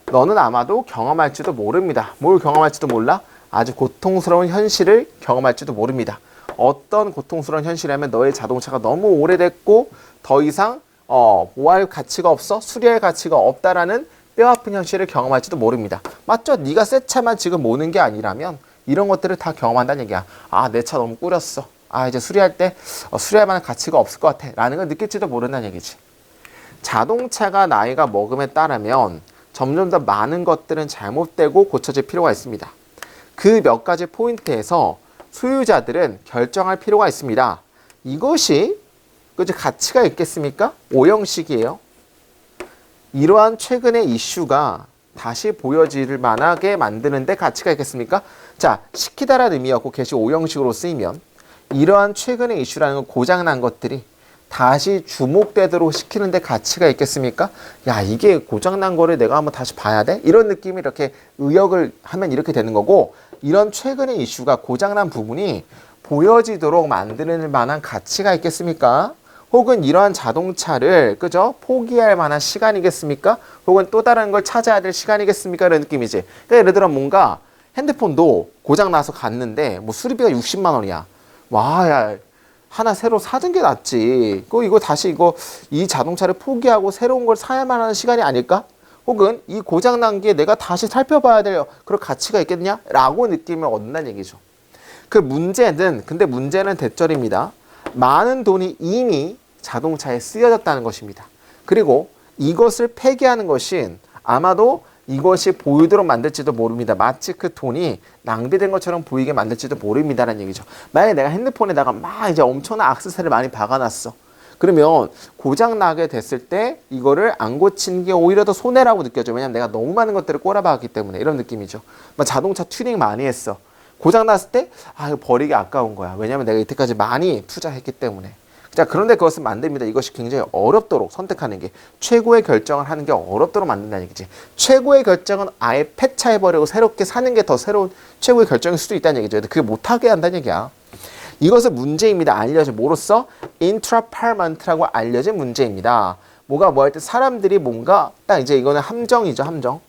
[SPEAKER 1] 너는 아마도 경험할지도 모릅니다. 뭘 경험할지도 몰라? 아주 고통스러운 현실을 경험할지도 모릅니다. 어떤 고통스러운 현실이라면 너의 자동차가 너무 오래됐고 더 이상 보호할 가치가 없어? 수리할 가치가 없다라는 뼈아픈 현실을 경험할지도 모릅니다. 맞죠? 네가 새 차만 지금 모는 게 아니라면 이런 것들을 다 경험한다는 얘기야. 내 차 너무 꾸렸어. 이제 수리할 때 수리할 만한 가치가 없을 것 같아. 라는 걸 느낄지도 모른다는 얘기지. 자동차가 나이가 먹음에 따르면 점점 더 많은 것들은 잘못되고 고쳐질 필요가 있습니다. 그 몇 가지 포인트에서 소유자들은 결정할 필요가 있습니다. 이것이 가치가 있겠습니까? 오형식이에요. 이러한 최근의 이슈가 다시 보여질 만하게 만드는데 가치가 있겠습니까? 자, 시키다라는 의미였고 게시 오형식으로 쓰이면 이러한 최근의 이슈라는 건 고장난 것들이 다시 주목되도록 시키는데 가치가 있겠습니까? 야, 이게 고장난 거를 내가 한번 다시 봐야 돼? 이런 느낌이 이렇게 의역을 하면 이렇게 되는 거고, 이런 최근의 이슈가 고장난 부분이 보여지도록 만드는 만한 가치가 있겠습니까? 혹은 이러한 자동차를, 그죠? 포기할 만한 시간이겠습니까? 혹은 또 다른 걸 찾아야 될 시간이겠습니까? 이런 느낌이지. 그러니까 예를 들어 뭔가 핸드폰도 고장나서 갔는데 수리비가 60만 원이야. 와, 야, 하나 새로 사는 게 낫지. 이거 다시 이 자동차를 포기하고 새로운 걸 사야만 하는 시간이 아닐까? 혹은 이 고장난 게 내가 다시 살펴봐야 될 그런 가치가 있겠냐? 라고 느낌을 얻는다는 얘기죠. 근데 문제는 대절입니다. 많은 돈이 이미 자동차에 쓰여졌다는 것입니다. 그리고 이것을 폐기하는 것은 아마도 이것이 보이도록 만들지도 모릅니다. 마치 그 돈이 낭비된 것처럼 보이게 만들지도 모릅니다라는 얘기죠. 만약에 내가 핸드폰에다가 막 이제 엄청난 액세서리를 많이 박아놨어. 그러면 고장 나게 됐을 때 이거를 안 고치는 게 오히려 더 손해라고 느껴져. 왜냐면 내가 너무 많은 것들을 꼬라박았기 때문에 이런 느낌이죠. 막 자동차 튜닝 많이 했어. 고장 났을 때 이거 버리기 아까운 거야. 왜냐면 내가 이때까지 많이 투자했기 때문에. 자, 그런데 그것은 안 됩니다. 이것이 굉장히 어렵도록 선택하는 게, 최고의 결정을 하는 게 어렵도록 만든다는 얘기지. 최고의 결정은 아예 폐차해버리고 새롭게 사는 게 더 새로운 최고의 결정일 수도 있다는 얘기죠. 그게 못하게 한다는 얘기야. 이것은 문제입니다. 알려진 뭐로써? intraparment라고 알려진 문제입니다. 뭐가 뭐 할 때 사람들이 뭔가 딱 이제 이거는 함정이죠.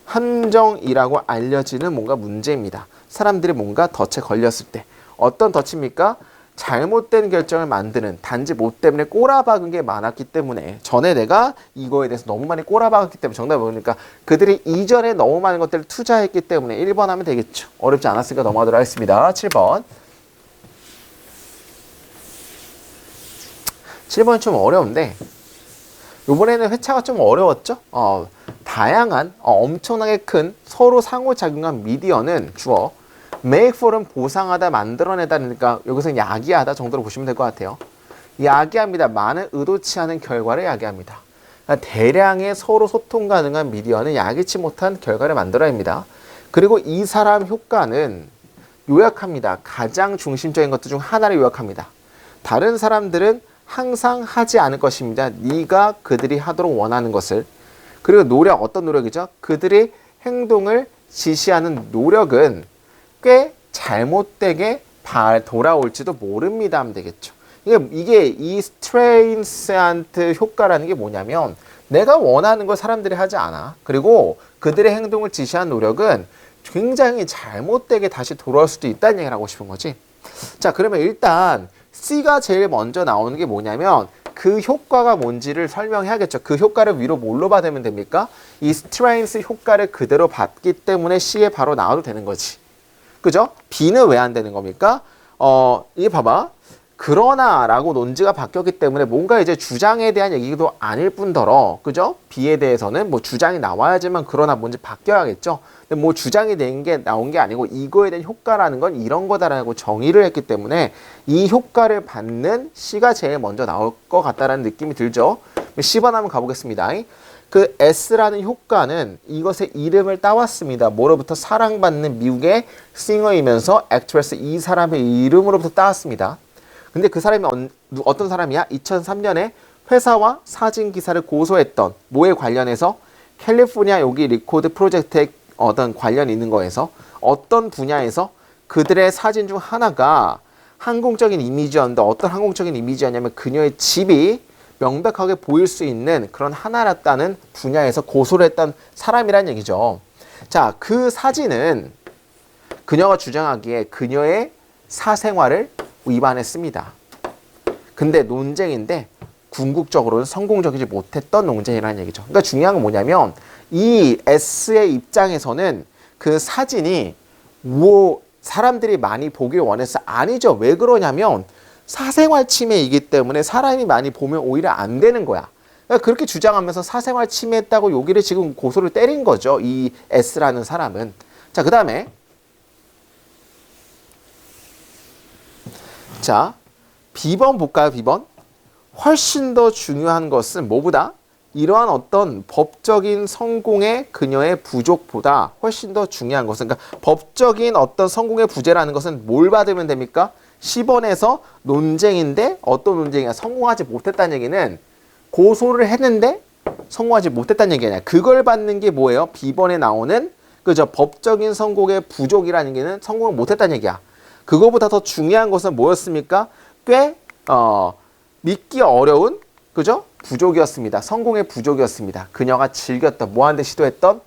[SPEAKER 1] 함정이라고 알려지는 뭔가 문제입니다. 사람들이 뭔가 덫에 걸렸을 때. 어떤 덫입니까? 잘못된 결정을 만드는, 단지 뭐 때문에 꼬라박은 게 많았기 때문에, 전에 내가 이거에 대해서 너무 많이 꼬라박았기 때문에, 정답을 보니까 그들이 이전에 너무 많은 것들을 투자했기 때문에 1번 하면 되겠죠. 어렵지 않았으니까 넘어가도록 하겠습니다. 7번. 7번이 좀 어려운데 이번에는 회차가 좀 어려웠죠. 다양한 엄청나게 큰 서로 상호작용한 미디어는 주어 make for은 보상하다, 만들어내다, 그러니까 여기서 야기하다 정도로 보시면 될 것 같아요. 야기합니다. 많은 의도치 않은 결과를 야기합니다. 그러니까 대량의 서로 소통 가능한 미디어는 야기치 못한 결과를 만들어냅니다. 그리고 이 사람 효과는 요약합니다. 가장 중심적인 것들 중 하나를 요약합니다. 다른 사람들은 항상 하지 않을 것입니다. 네가 그들이 하도록 원하는 것을. 그리고 어떤 노력이죠? 그들의 행동을 지시하는 노력은 꽤 잘못되게 돌아올지도 모릅니다 하면 되겠죠. 이게 이 스트레인스한트 효과라는 게 뭐냐면, 내가 원하는 걸 사람들이 하지 않아. 그리고 그들의 행동을 지시한 노력은 굉장히 잘못되게 다시 돌아올 수도 있다는 얘기를 하고 싶은 거지. 자, 그러면 일단 C가 제일 먼저 나오는 게 뭐냐면, 그 효과가 뭔지를 설명해야겠죠. 그 효과를 위로 뭘로 받으면 됩니까? 이 스트레인스 효과를 그대로 받기 때문에 C에 바로 나와도 되는 거지. 그죠? B는 왜 안 되는 겁니까? 이게 봐봐. 그러나 라고 논지가 바뀌었기 때문에 뭔가 이제 주장에 대한 얘기도 아닐 뿐더러, 그죠? B에 대해서는 뭐 주장이 나와야지만 그러나 뭔지 바뀌어야겠죠? 근데 뭐 주장이 나온 게 아니고 이거에 대한 효과라는 건 이런 거다라고 정의를 했기 때문에 이 효과를 받는 C가 제일 먼저 나올 것 같다라는 느낌이 들죠? 10번 한번 가보겠습니다. 그 S라는 효과는 이것의 이름을 따왔습니다. 뭐로부터? 사랑받는 미국의 싱어이면서 액트레스, 이 사람의 이름으로부터 따왔습니다. 근데 그 사람이 어떤 사람이야? 2003년에 회사와 사진 기사를 고소했던, 뭐에 관련해서? 캘리포니아 여기 리코드 프로젝트에 어떤 관련이 있는 거에서, 어떤 분야에서? 그들의 사진 중 하나가 항공적인 이미지였는데, 어떤 항공적인 이미지였냐면 그녀의 집이 명백하게 보일 수 있는 그런 하나였다는 분야에서 고소를 했던 사람이란 얘기죠. 자, 그 사진은 그녀가 주장하기에 그녀의 사생활을 위반했습니다. 근데 논쟁인데 궁극적으로는 성공적이지 못했던 논쟁이라는 얘기죠. 그러니까 중요한 건 뭐냐면, 이 S의 입장에서는 그 사진이 사람들이 많이 보길 원해서 아니죠. 왜 그러냐면 사생활 침해이기 때문에 사람이 많이 보면 오히려 안 되는 거야. 그러니까 그렇게 주장하면서 사생활 침해했다고 여기를 지금 고소를 때린 거죠. 이 S라는 사람은. 자, 그 다음에 자, B번 볼까요? B번. 훨씬 더 중요한 것은 뭐보다? 이러한 어떤 법적인 성공의 그녀의 부족보다 훨씬 더 중요한 것은, 그러니까 법적인 어떤 성공의 부재라는 것은 뭘 받으면 됩니까? 10번에서 논쟁인데, 어떤 논쟁이야? 성공하지 못했다는 얘기는 고소를 했는데 성공하지 못했다는 얘기 아니야. 그걸 받는 게 뭐예요? B번에 나오는 그죠? 법적인 성공의 부족이라는 얘기는 성공을 못했다는 얘기야. 그거보다 더 중요한 것은 뭐였습니까? 꽤 믿기 어려운, 그죠? 부족이었습니다. 성공의 부족이었습니다. 그녀가 즐겼던, 뭐하는데 시도했던?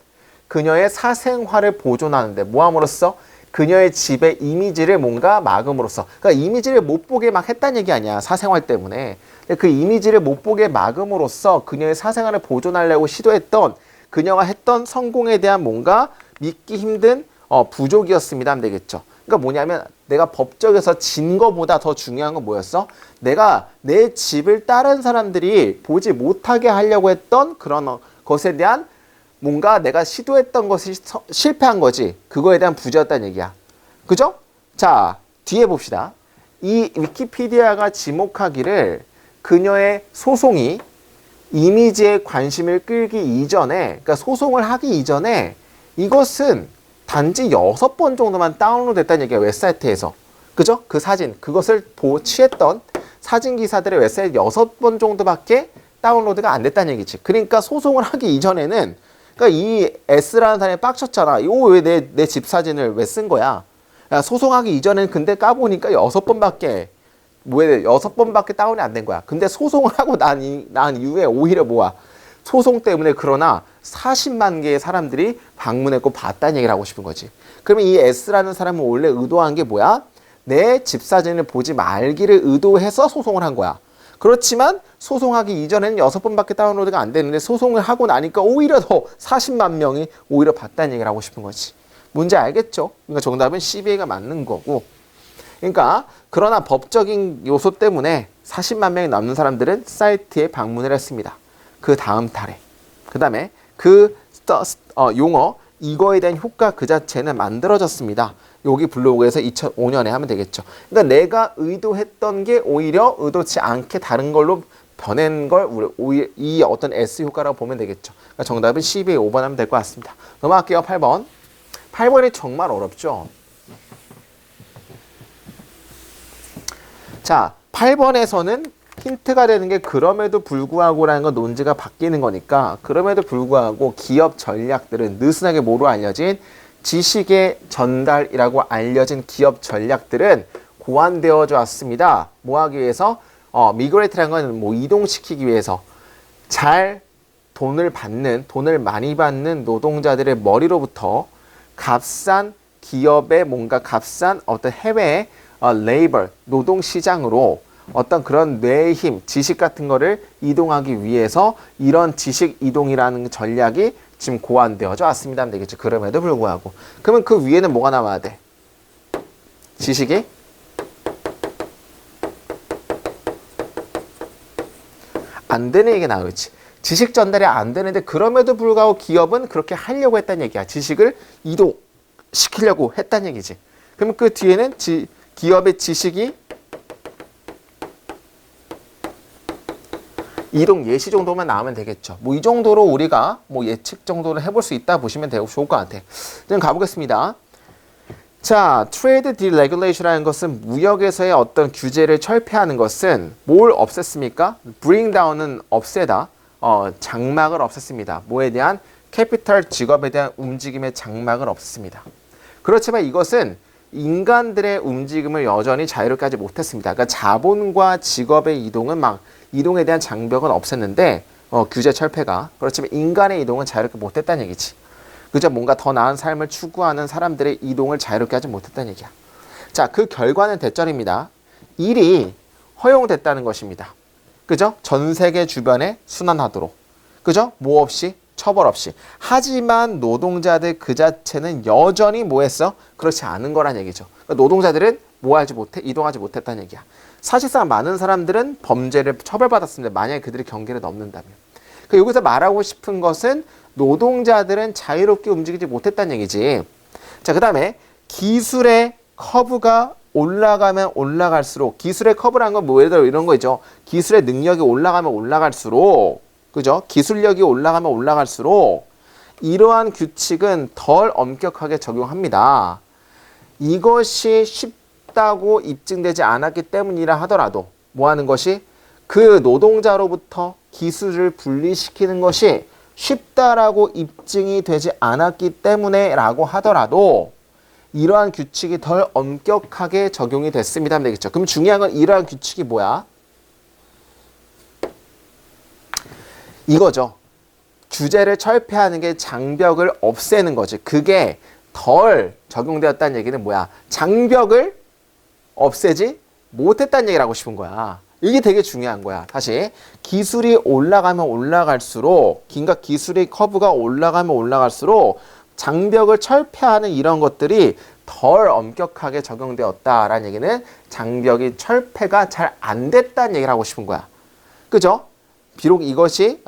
[SPEAKER 1] 그녀의 사생활을 보존하는데, 뭐함으로써? 그녀의 집의 이미지를 뭔가 막음으로써, 그러니까 이미지를 못 보게 막 했다는 얘기 아니야. 사생활 때문에. 근데 그 이미지를 못 보게 막음으로써 그녀의 사생활을 보존하려고 시도했던 그녀가 했던 성공에 대한 뭔가 믿기 힘든 부족이었습니다 하면 되겠죠. 그러니까 뭐냐면 내가 법정에서 진 거보다 더 중요한 건 뭐였어? 내가 내 집을 다른 사람들이 보지 못하게 하려고 했던 그런 것에 대한 뭔가 내가 시도했던 것이 실패한 거지. 그거에 대한 부재였다는 얘기야. 그죠? 자, 뒤에 봅시다. 이 위키피디아가 지목하기를 그녀의 소송이 이미지에 관심을 끌기 이전에, 그러니까 소송을 하기 이전에 이것은 단지 6번 정도만 다운로드 됐다는 얘기야, 웹사이트에서. 그죠? 그 사진, 그것을 취했던 사진 기사들의 웹사이트 6번 정도밖에 다운로드가 안 됐다는 얘기지. 그러니까 소송을 하기 이전에는, 그러니까 이 S라는 사람이 빡쳤잖아. 이거 왜 내 집 사진을 왜 쓴 거야? 야, 소송하기 이전에는 근데 까보니까 6번밖에, 왜 6번밖에 다운이 안 된 거야. 근데 소송을 하고 난 이후에 오히려 뭐야? 소송 때문에 그러나 40만 개의 사람들이 방문했고 봤다는 얘기를 하고 싶은 거지. 그러면 이 S라는 사람은 원래 의도한 게 뭐야? 내 집 사진을 보지 말기를 의도해서 소송을 한 거야. 그렇지만 소송하기 이전에는 6번밖에 다운로드가 안 되는데 소송을 하고 나니까 오히려 더 40만 명이 오히려 봤다는 얘기를 하고 싶은 거지. 뭔지 알겠죠? 그러니까 정답은 CBA가 맞는 거고. 그러니까 그러나 법적인 요소 때문에 40만 명이 넘는 사람들은 사이트에 방문을 했습니다. 그 다음 달에. 그 다음에 그 용어, 이거에 대한 효과 그 자체는 만들어졌습니다. 여기 블로그에서 2005년에 하면 되겠죠. 그러니까 내가 의도했던 게 오히려 의도치 않게 다른 걸로 변한 걸 오히려 이 어떤 S 효과라고 보면 되겠죠. 그러니까 정답은 12에 5번 하면 될 것 같습니다. 넘어갈게요. 8번. 8번이 정말 어렵죠. 자, 8번에서는 힌트가 되는 게 그럼에도 불구하고라는 건 논지가 바뀌는 거니까 그럼에도 불구하고 기업 전략들은 느슨하게 뭐로 알려진 지식의 전달이라고 알려진 기업 전략들은 고안되어져 왔습니다. 뭐 하기 위해서? 미그레이트라는 건 뭐 이동시키기 위해서 잘 돈을 많이 받는 노동자들의 머리로부터 값싼 기업의 뭔가 값싼 어떤 해외의 레이버, 노동시장으로 어떤 그런 뇌의 힘, 지식 같은 거를 이동하기 위해서 이런 지식 이동이라는 전략이 지금 고안되어져 왔습니다 하면 되겠죠. 그럼에도 불구하고. 그러면 그 위에는 뭐가 나와야 돼? 지식이 안 되는 얘기가 나오지. 지식 전달이 안 되는데 그럼에도 불구하고 기업은 그렇게 하려고 했다는 얘기야. 지식을 이동시키려고 했다는 얘기지. 그러면 그 뒤에는 기업의 지식이 이동 예시 정도만 나오면 되겠죠. 뭐 이 정도로 우리가 뭐 예측 정도를 해볼 수 있다 보시면 되고 좋을 것 같아. 그럼 가보겠습니다. 자, 트레이드 디레귤레이션이라는 것은 무역에서의 어떤 규제를 철폐하는 것은 뭘 없앴습니까? bring down은 없애다. 장막을 없앴습니다. 뭐에 대한? 캐피탈 직업에 대한 움직임의 장막을 없앴습니다. 그렇지만 이것은 인간들의 움직임을 여전히 자유롭게 하지 못했습니다. 그러니까 자본과 직업의 이동은 막 이동에 대한 장벽은 없앴는데 규제 철폐가. 그렇지만 인간의 이동은 자유롭게 못했다는 얘기지. 그죠? 뭔가 더 나은 삶을 추구하는 사람들의 이동을 자유롭게 하지 못했다는 얘기야. 자, 그 결과는 대절입니다. 일이 허용됐다는 것입니다. 그죠? 전 세계 주변에 순환하도록. 그죠? 뭐 없이? 처벌 없이. 하지만 노동자들 그 자체는 여전히 뭐 했어? 그렇지 않은 거란 얘기죠. 그러니까 노동자들은 뭐 하지 못해? 이동하지 못했다는 얘기야. 사실상 많은 사람들은 범죄를 처벌받았습니다. 만약에 그들이 경계를 넘는다면. 그러니까 여기서 말하고 싶은 것은 노동자들은 자유롭게 움직이지 못했다는 얘기지. 자, 그 다음에 기술의 커브가 올라가면 올라갈수록, 기술의 커브라는 건 뭐 예를 들어 이런 거죠. 기술의 능력이 올라가면 올라갈수록, 그죠? 기술력이 올라가면 올라갈수록 이러한 규칙은 덜 엄격하게 적용합니다. 이것이 쉽다고 입증되지 않았기 때문이라 하더라도 뭐 하는 것이? 그 노동자로부터 기술을 분리시키는 것이 쉽다라고 입증이 되지 않았기 때문에 라고 하더라도 이러한 규칙이 덜 엄격하게 적용이 됐습니다 하면 되겠죠. 그럼 중요한 건 이러한 규칙이 뭐야? 이거죠. 규제를 철폐하는 게 장벽을 없애는 거지. 그게 덜 적용되었다는 얘기는 뭐야? 장벽을 없애지 못했다는 얘기를 하고 싶은 거야. 이게 되게 중요한 거야. 다시 기술이 올라가면 올라갈수록 그러니까 기술의 커브가 올라가면 올라갈수록 장벽을 철폐하는 이런 것들이 덜 엄격하게 적용되었다라는 얘기는 장벽이 철폐가 잘 안 됐다는 얘기를 하고 싶은 거야. 그죠? 비록 이것이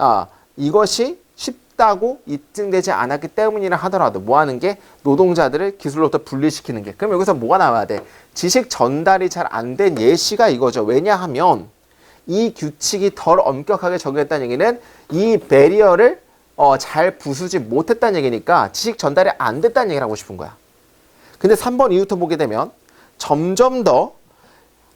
[SPEAKER 1] 쉽다고 입증되지 않았기 때문이라 하더라도 뭐 하는 게 노동자들을 기술로부터 분리시키는 게. 그럼 여기서 뭐가 나와야 돼? 지식 전달이 잘 안 된 예시가 이거죠. 왜냐하면 이 규칙이 덜 엄격하게 적용했다는 얘기는 이 배리어를 잘 부수지 못했다는 얘기니까 지식 전달이 안 됐다는 얘기를 하고 싶은 거야. 근데 3번 이후부터 보게 되면 점점 더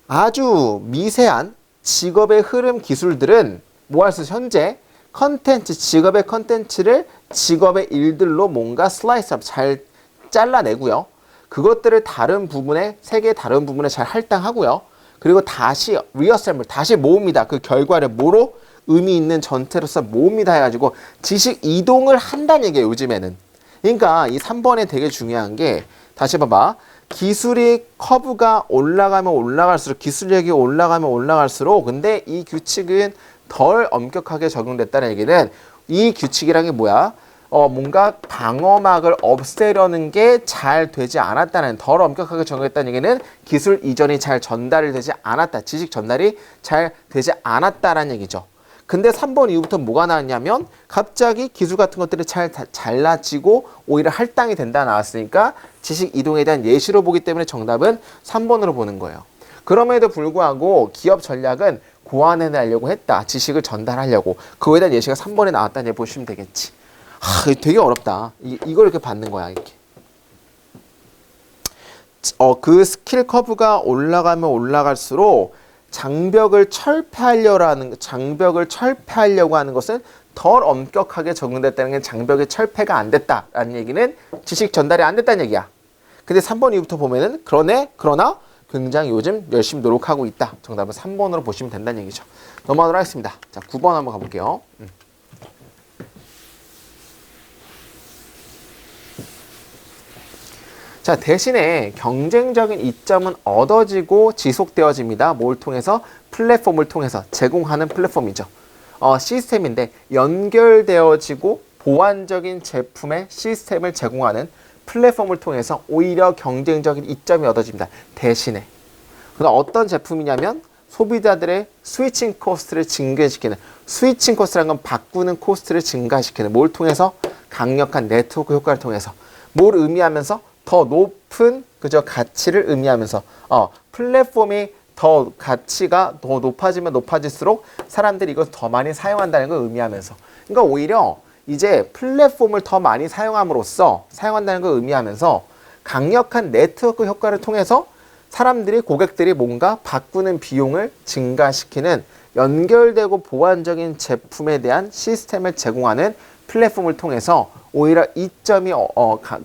[SPEAKER 1] 아주 미세한 직업의 흐름 기술들은 뭐 할 수 있어? 현재 컨텐츠, 직업의 컨텐츠를 직업의 일들로 뭔가 슬라이스업 잘 잘라내고요. 그것들을 다른 부분에, 세계의 다른 부분에 잘 할당하고요. 그리고 다시 리어셈블, 다시 모읍니다. 그 결과를 뭐로? 의미 있는 전체로서 모읍니다 해가지고 지식 이동을 한다는 얘기예요, 요즘에는. 그러니까 이 3번에 되게 중요한 게 다시 봐봐. 기술이 커브가 올라가면 올라갈수록 기술력이 올라가면 올라갈수록 근데 이 규칙은 덜 엄격하게 적용됐다는 얘기는 이 규칙이란 게 뭐야? 뭔가 방어막을 없애려는 게 잘 되지 않았다는 덜 엄격하게 적용했다는 얘기는 기술 이전이 잘 전달이 되지 않았다. 지식 전달이 잘 되지 않았다라는 얘기죠. 근데 3번 이후부터 뭐가 나왔냐면 갑자기 기술 같은 것들이 잘 잘라지고 오히려 할당이 된다 나왔으니까 지식 이동에 대한 예시로 보기 때문에 정답은 3번으로 보는 거예요. 그럼에도 불구하고 기업 전략은 고안해내려고 했다. 지식을 전달하려고. 그거에 대한 예시가 3번에 나왔다는 얘기 보시면 되겠지. 되게 어렵다. 이걸 이렇게 받는 거야, 이렇게. 그 스킬 커브가 올라가면 올라갈수록 장벽을 철폐하려고 하는 것은 덜 엄격하게 적용됐다는 게 장벽의 철폐가 안 됐다라는 얘기는 지식 전달이 안 됐다는 얘기야. 근데 3번 이후부터 보면은 그러나 굉장히 요즘 열심히 노력하고 있다. 정답은 3번으로 보시면 된다는 얘기죠. 넘어가도록 하겠습니다. 자, 9번 한번 가볼게요. 자, 대신에 경쟁적인 이점은 얻어지고 지속되어집니다. 뭘 통해서? 플랫폼을 통해서 제공하는 플랫폼이죠. 시스템인데 연결되어지고 보완적인 제품의 시스템을 제공하는 플랫폼을 통해서 오히려 경쟁적인 이점이 얻어집니다. 대신에. 그럼 어떤 제품이냐면 소비자들의 스위칭 코스트를 증가시키는, 스위칭 코스트라는 건 바꾸는 코스트를 증가시키는, 뭘 통해서? 강력한 네트워크 효과를 통해서. 뭘 의미하면서? 더 높은 가치를 의미하면서 플랫폼이 더 가치가 더 높아지면 높아질수록 사람들이 이것을 더 많이 사용한다는 걸 의미하면서, 그러니까 오히려 이제 플랫폼을 더 많이 사용한다는 걸 의미하면서 강력한 네트워크 효과를 통해서 고객들이 뭔가 바꾸는 비용을 증가시키는 연결되고 보완적인 제품에 대한 시스템을 제공하는 플랫폼을 통해서 오히려 이점이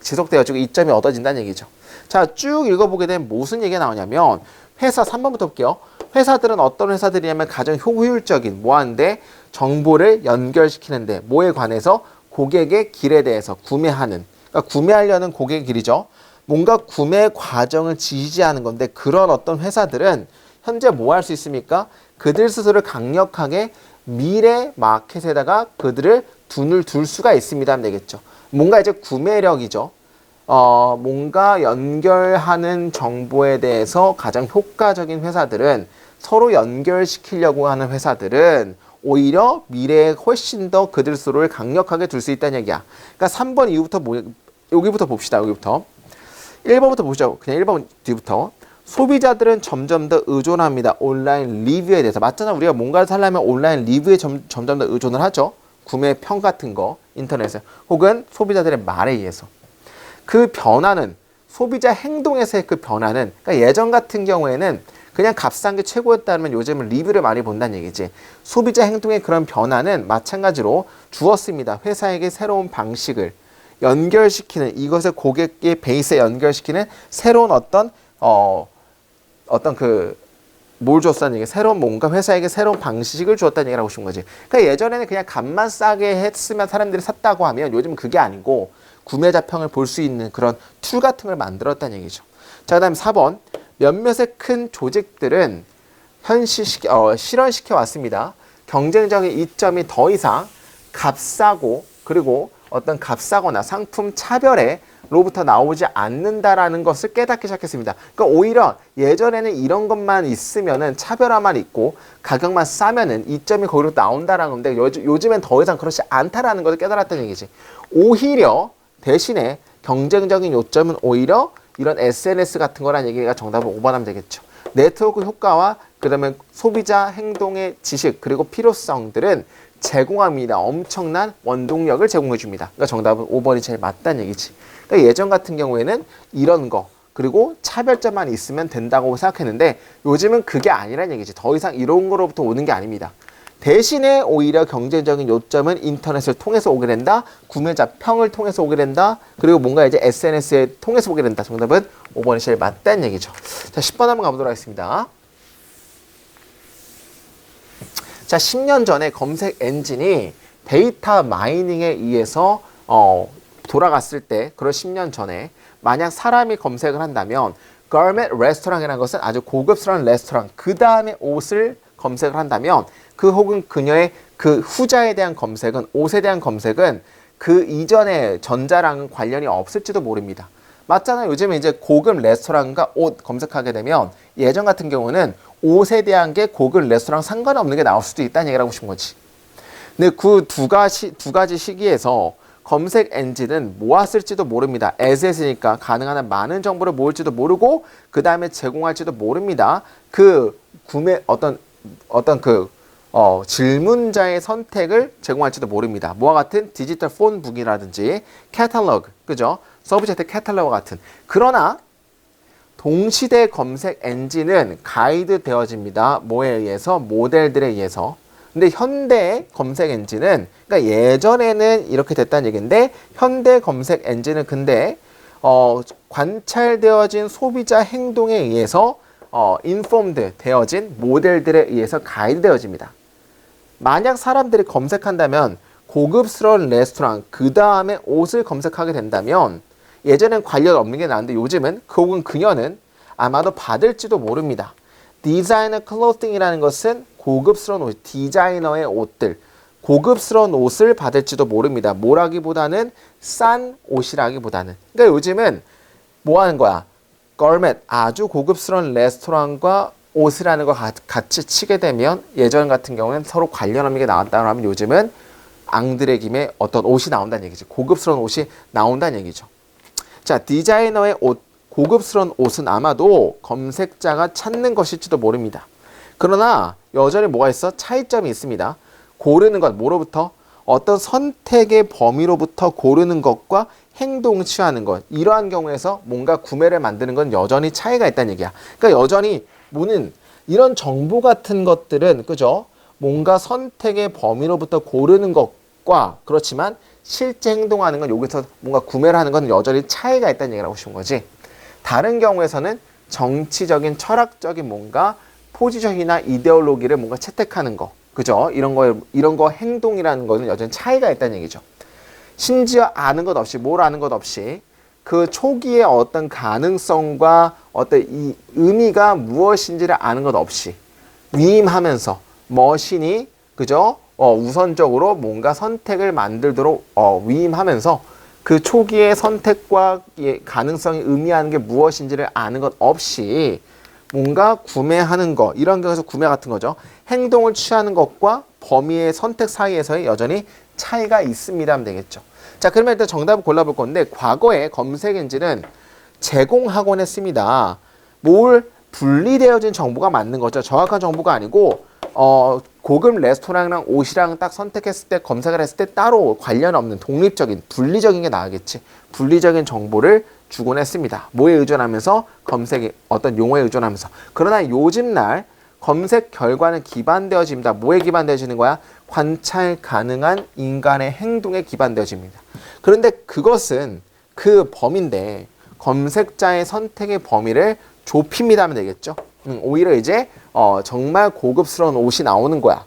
[SPEAKER 1] 지속되어지고 이점이 얻어진다는 얘기죠. 자, 쭉 읽어보게 되면 무슨 얘기가 나오냐면 회사 3번부터 볼게요. 회사들은 어떤 회사들이냐면 가장 효율적인 뭐하는데 정보를 연결시키는데 뭐에 관해서? 고객의 길에 대해서 구매하는, 그러니까 구매하려는 고객의 길이죠. 뭔가 구매 과정을 지지하는 건데 그런 어떤 회사들은 현재 뭐 할 수 있습니까? 그들 스스로를 강력하게 미래 마켓에다가 그들을 눈을 둘 수가 있습니다 하면 되겠죠. 뭔가 이제 구매력이죠. 뭔가 연결하는 정보에 대해서 가장 효과적인 회사들은 서로 연결시키려고 하는 회사들은 오히려 미래에 훨씬 더 그들 스스로를 강력하게 둘 수 있다는 얘기야. 그러니까 3번 이후부터 여기부터 봅시다. 여기부터. 1번부터 보죠. 그냥 1번 뒤부터. 소비자들은 점점 더 의존합니다. 온라인 리뷰에 대해서. 맞잖아. 우리가 뭔가를 사려면 온라인 리뷰에 점점 더 의존을 하죠. 구매평 같은 거 인터넷에 혹은 소비자들의 말에 의해서. 그 변화는 소비자 행동에서의 그 변화는 그러니까 예전 같은 경우에는 그냥 값싼 게 최고였다면 요즘은 리뷰를 많이 본다는 얘기지. 소비자 행동의 그런 변화는 마찬가지로 주었습니다. 회사에게 새로운 방식을 연결시키는, 이것을 고객의 베이스에 연결시키는 새로운 뭘 줬다는 얘기, 새로운 뭔가 회사에게 새로운 방식을 주었다는 얘기를 하고 싶은 거지. 그러니까 예전에는 그냥 값만 싸게 했으면 사람들이 샀다고 하면 요즘은 그게 아니고 구매자평을 볼 수 있는 그런 툴 같은 걸 만들었다는 얘기죠. 자, 그 다음 4번. 몇몇의 큰 조직들은 실현시켜 왔습니다. 경쟁적인 이점이 더 이상 값싸고 그리고 어떤 값싸거나 상품 차별에로부터 나오지 않는다라는 것을 깨닫기 시작했습니다. 그러니까 오히려 예전에는 이런 것만 있으면은 차별화만 있고 가격만 싸면은 이점이 거기로 나온다라는 건데 요즘엔 더 이상 그렇지 않다라는 것을 깨달았다는 얘기지. 오히려 대신에 경쟁적인 요점은 오히려 이런 SNS 같은 거란 얘기가 정답은 5번 하면 되겠죠. 네트워크 효과와 그다음에 소비자 행동의 지식 그리고 필요성들은 제공합니다. 엄청난 원동력을 제공해 줍니다. 그러니까 정답은 5번이 제일 맞다는 얘기지. 그러니까 예전 같은 경우에는 이런 거 그리고 차별점만 있으면 된다고 생각했는데 요즘은 그게 아니라는 얘기지. 더 이상 이런 거로부터 오는 게 아닙니다. 대신에 오히려 경쟁적인 요점은 인터넷을 통해서 오게 된다. 구매자 평을 통해서 오게 된다. 그리고 뭔가 이제 SNS에 통해서 오게 된다. 정답은 5번이 제일 맞다는 얘기죠. 자, 10번 한번 가보도록 하겠습니다. 자, 10년 전에 검색 엔진이 데이터 마이닝에 의해서 돌아갔을 때, 그런 10년 전에 만약 사람이 검색을 한다면 gourmet 레스토랑이라는 것은 아주 고급스러운 레스토랑, 그 다음에 옷을 검색을 한다면 그 혹은 그녀의 그 후자에 대한 검색은, 옷에 대한 검색은 그 이전의 전자랑은 관련이 없을지도 모릅니다. 맞잖아요. 요즘에 이제 고급 레스토랑과 옷 검색하게 되면 예전 같은 경우는 옷에 대한 게 고급 레스토랑 상관없는 게 나올 수도 있다는 얘기를 하고 싶은 거지. 근데 그 두 가지 시기에서 검색 엔진은 모았을지도 모릅니다. 에셋이니까 가능한 한 많은 정보를 모을지도 모르고 그 다음에 제공할지도 모릅니다. 그 구매 질문자의 선택을 제공할지도 모릅니다. 뭐와 같은 디지털 폰북이라든지 캐탈로그, 그죠? 서브젝트 캐탈로그 같은. 그러나 동시대 검색 엔진은 가이드 되어집니다. 뭐에 의해서? 모델들에 의해서. 근데 현대 검색 엔진은, 그러니까 예전에는 이렇게 됐다는 얘기인데 현대 검색 엔진은 근데 관찰되어진 소비자 행동에 의해서 인폼드 되어진 모델들에 의해서 가이드 되어집니다. 만약 사람들이 검색한다면 고급스러운 레스토랑, 그 다음에 옷을 검색하게 된다면 예전엔 관련 없는 게 나은데 요즘은 혹은 그녀는 아마도 받을지도 모릅니다. 디자이너 클로팅이라는 것은 고급스러운 옷, 디자이너의 옷들, 고급스러운 옷을 받을지도 모릅니다. 뭐라기보다는 싼 옷이라기보다는. 그러니까 요즘은 뭐 하는 거야? gourmet, 아주 고급스러운 레스토랑과 옷이라는 거 같이 치게 되면 예전 같은 경우는 서로 관련 없는 게 나왔다고 하면 요즘은 앙드레 김에 어떤 옷이 나온다는 얘기지. 고급스러운 옷이 나온다는 얘기죠. 자, 디자이너의 옷, 고급스러운 옷은 아마도 검색자가 찾는 것일지도 모릅니다. 그러나 여전히 뭐가 있어? 차이점이 있습니다. 고르는 것, 뭐로부터? 어떤 선택의 범위로부터 고르는 것과 행동을 취하는 것. 이러한 경우에서 뭔가 구매를 만드는 건 여전히 차이가 있다는 얘기야. 그러니까 여전히 뭐는 이런 정보 같은 것들은, 그죠? 뭔가 선택의 범위로부터 고르는 것과 그렇지만 실제 행동하는 건 여기서 뭔가 구매를 하는 건 여전히 차이가 있다는 얘기를 하고 싶은 거지. 다른 경우에서는 정치적인 철학적인 뭔가 포지션이나 이데올로기를 뭔가 채택하는 거, 그죠? 이런 거 행동이라는 거는 여전히 차이가 있다는 얘기죠. 심지어 아는 것 없이, 뭘 아는 것 없이 그 초기의 어떤 가능성과 어떤 이 의미가 무엇인지를 아는 것 없이 위임하면서 머신이, 그죠? 우선적으로 뭔가 선택을 만들도록 위임하면서 그 초기의 선택과 가능성이 의미하는 게 무엇인지를 아는 것 없이 뭔가 구매하는 거, 이런 경우에서 구매 같은 거죠. 행동을 취하는 것과 범위의 선택 사이에서의 여전히 차이가 있습니다 하면 되겠죠. 자, 그러면 일단 정답을 골라볼 건데 과거에 검색 엔진은 제공하곤 했습니다. 뭘 분리되어진 정보가 맞는 거죠. 정확한 정보가 아니고 고급 레스토랑이랑 옷이랑 딱 선택했을 때, 검색을 했을 때 따로 관련 없는 독립적인, 분리적인 게 나오겠지. 분리적인 정보를 주곤 했습니다. 뭐에 의존하면서? 검색에 어떤 용어에 의존하면서. 그러나 요즘 날 검색 결과는 기반되어집니다. 뭐에 기반되어지는 거야? 관찰 가능한 인간의 행동에 기반되어집니다. 그런데 그것은 그 범위인데 검색자의 선택의 범위를 좁힙니다 하면 되겠죠. 오히려 이제 정말 고급스러운 옷이 나오는 거야.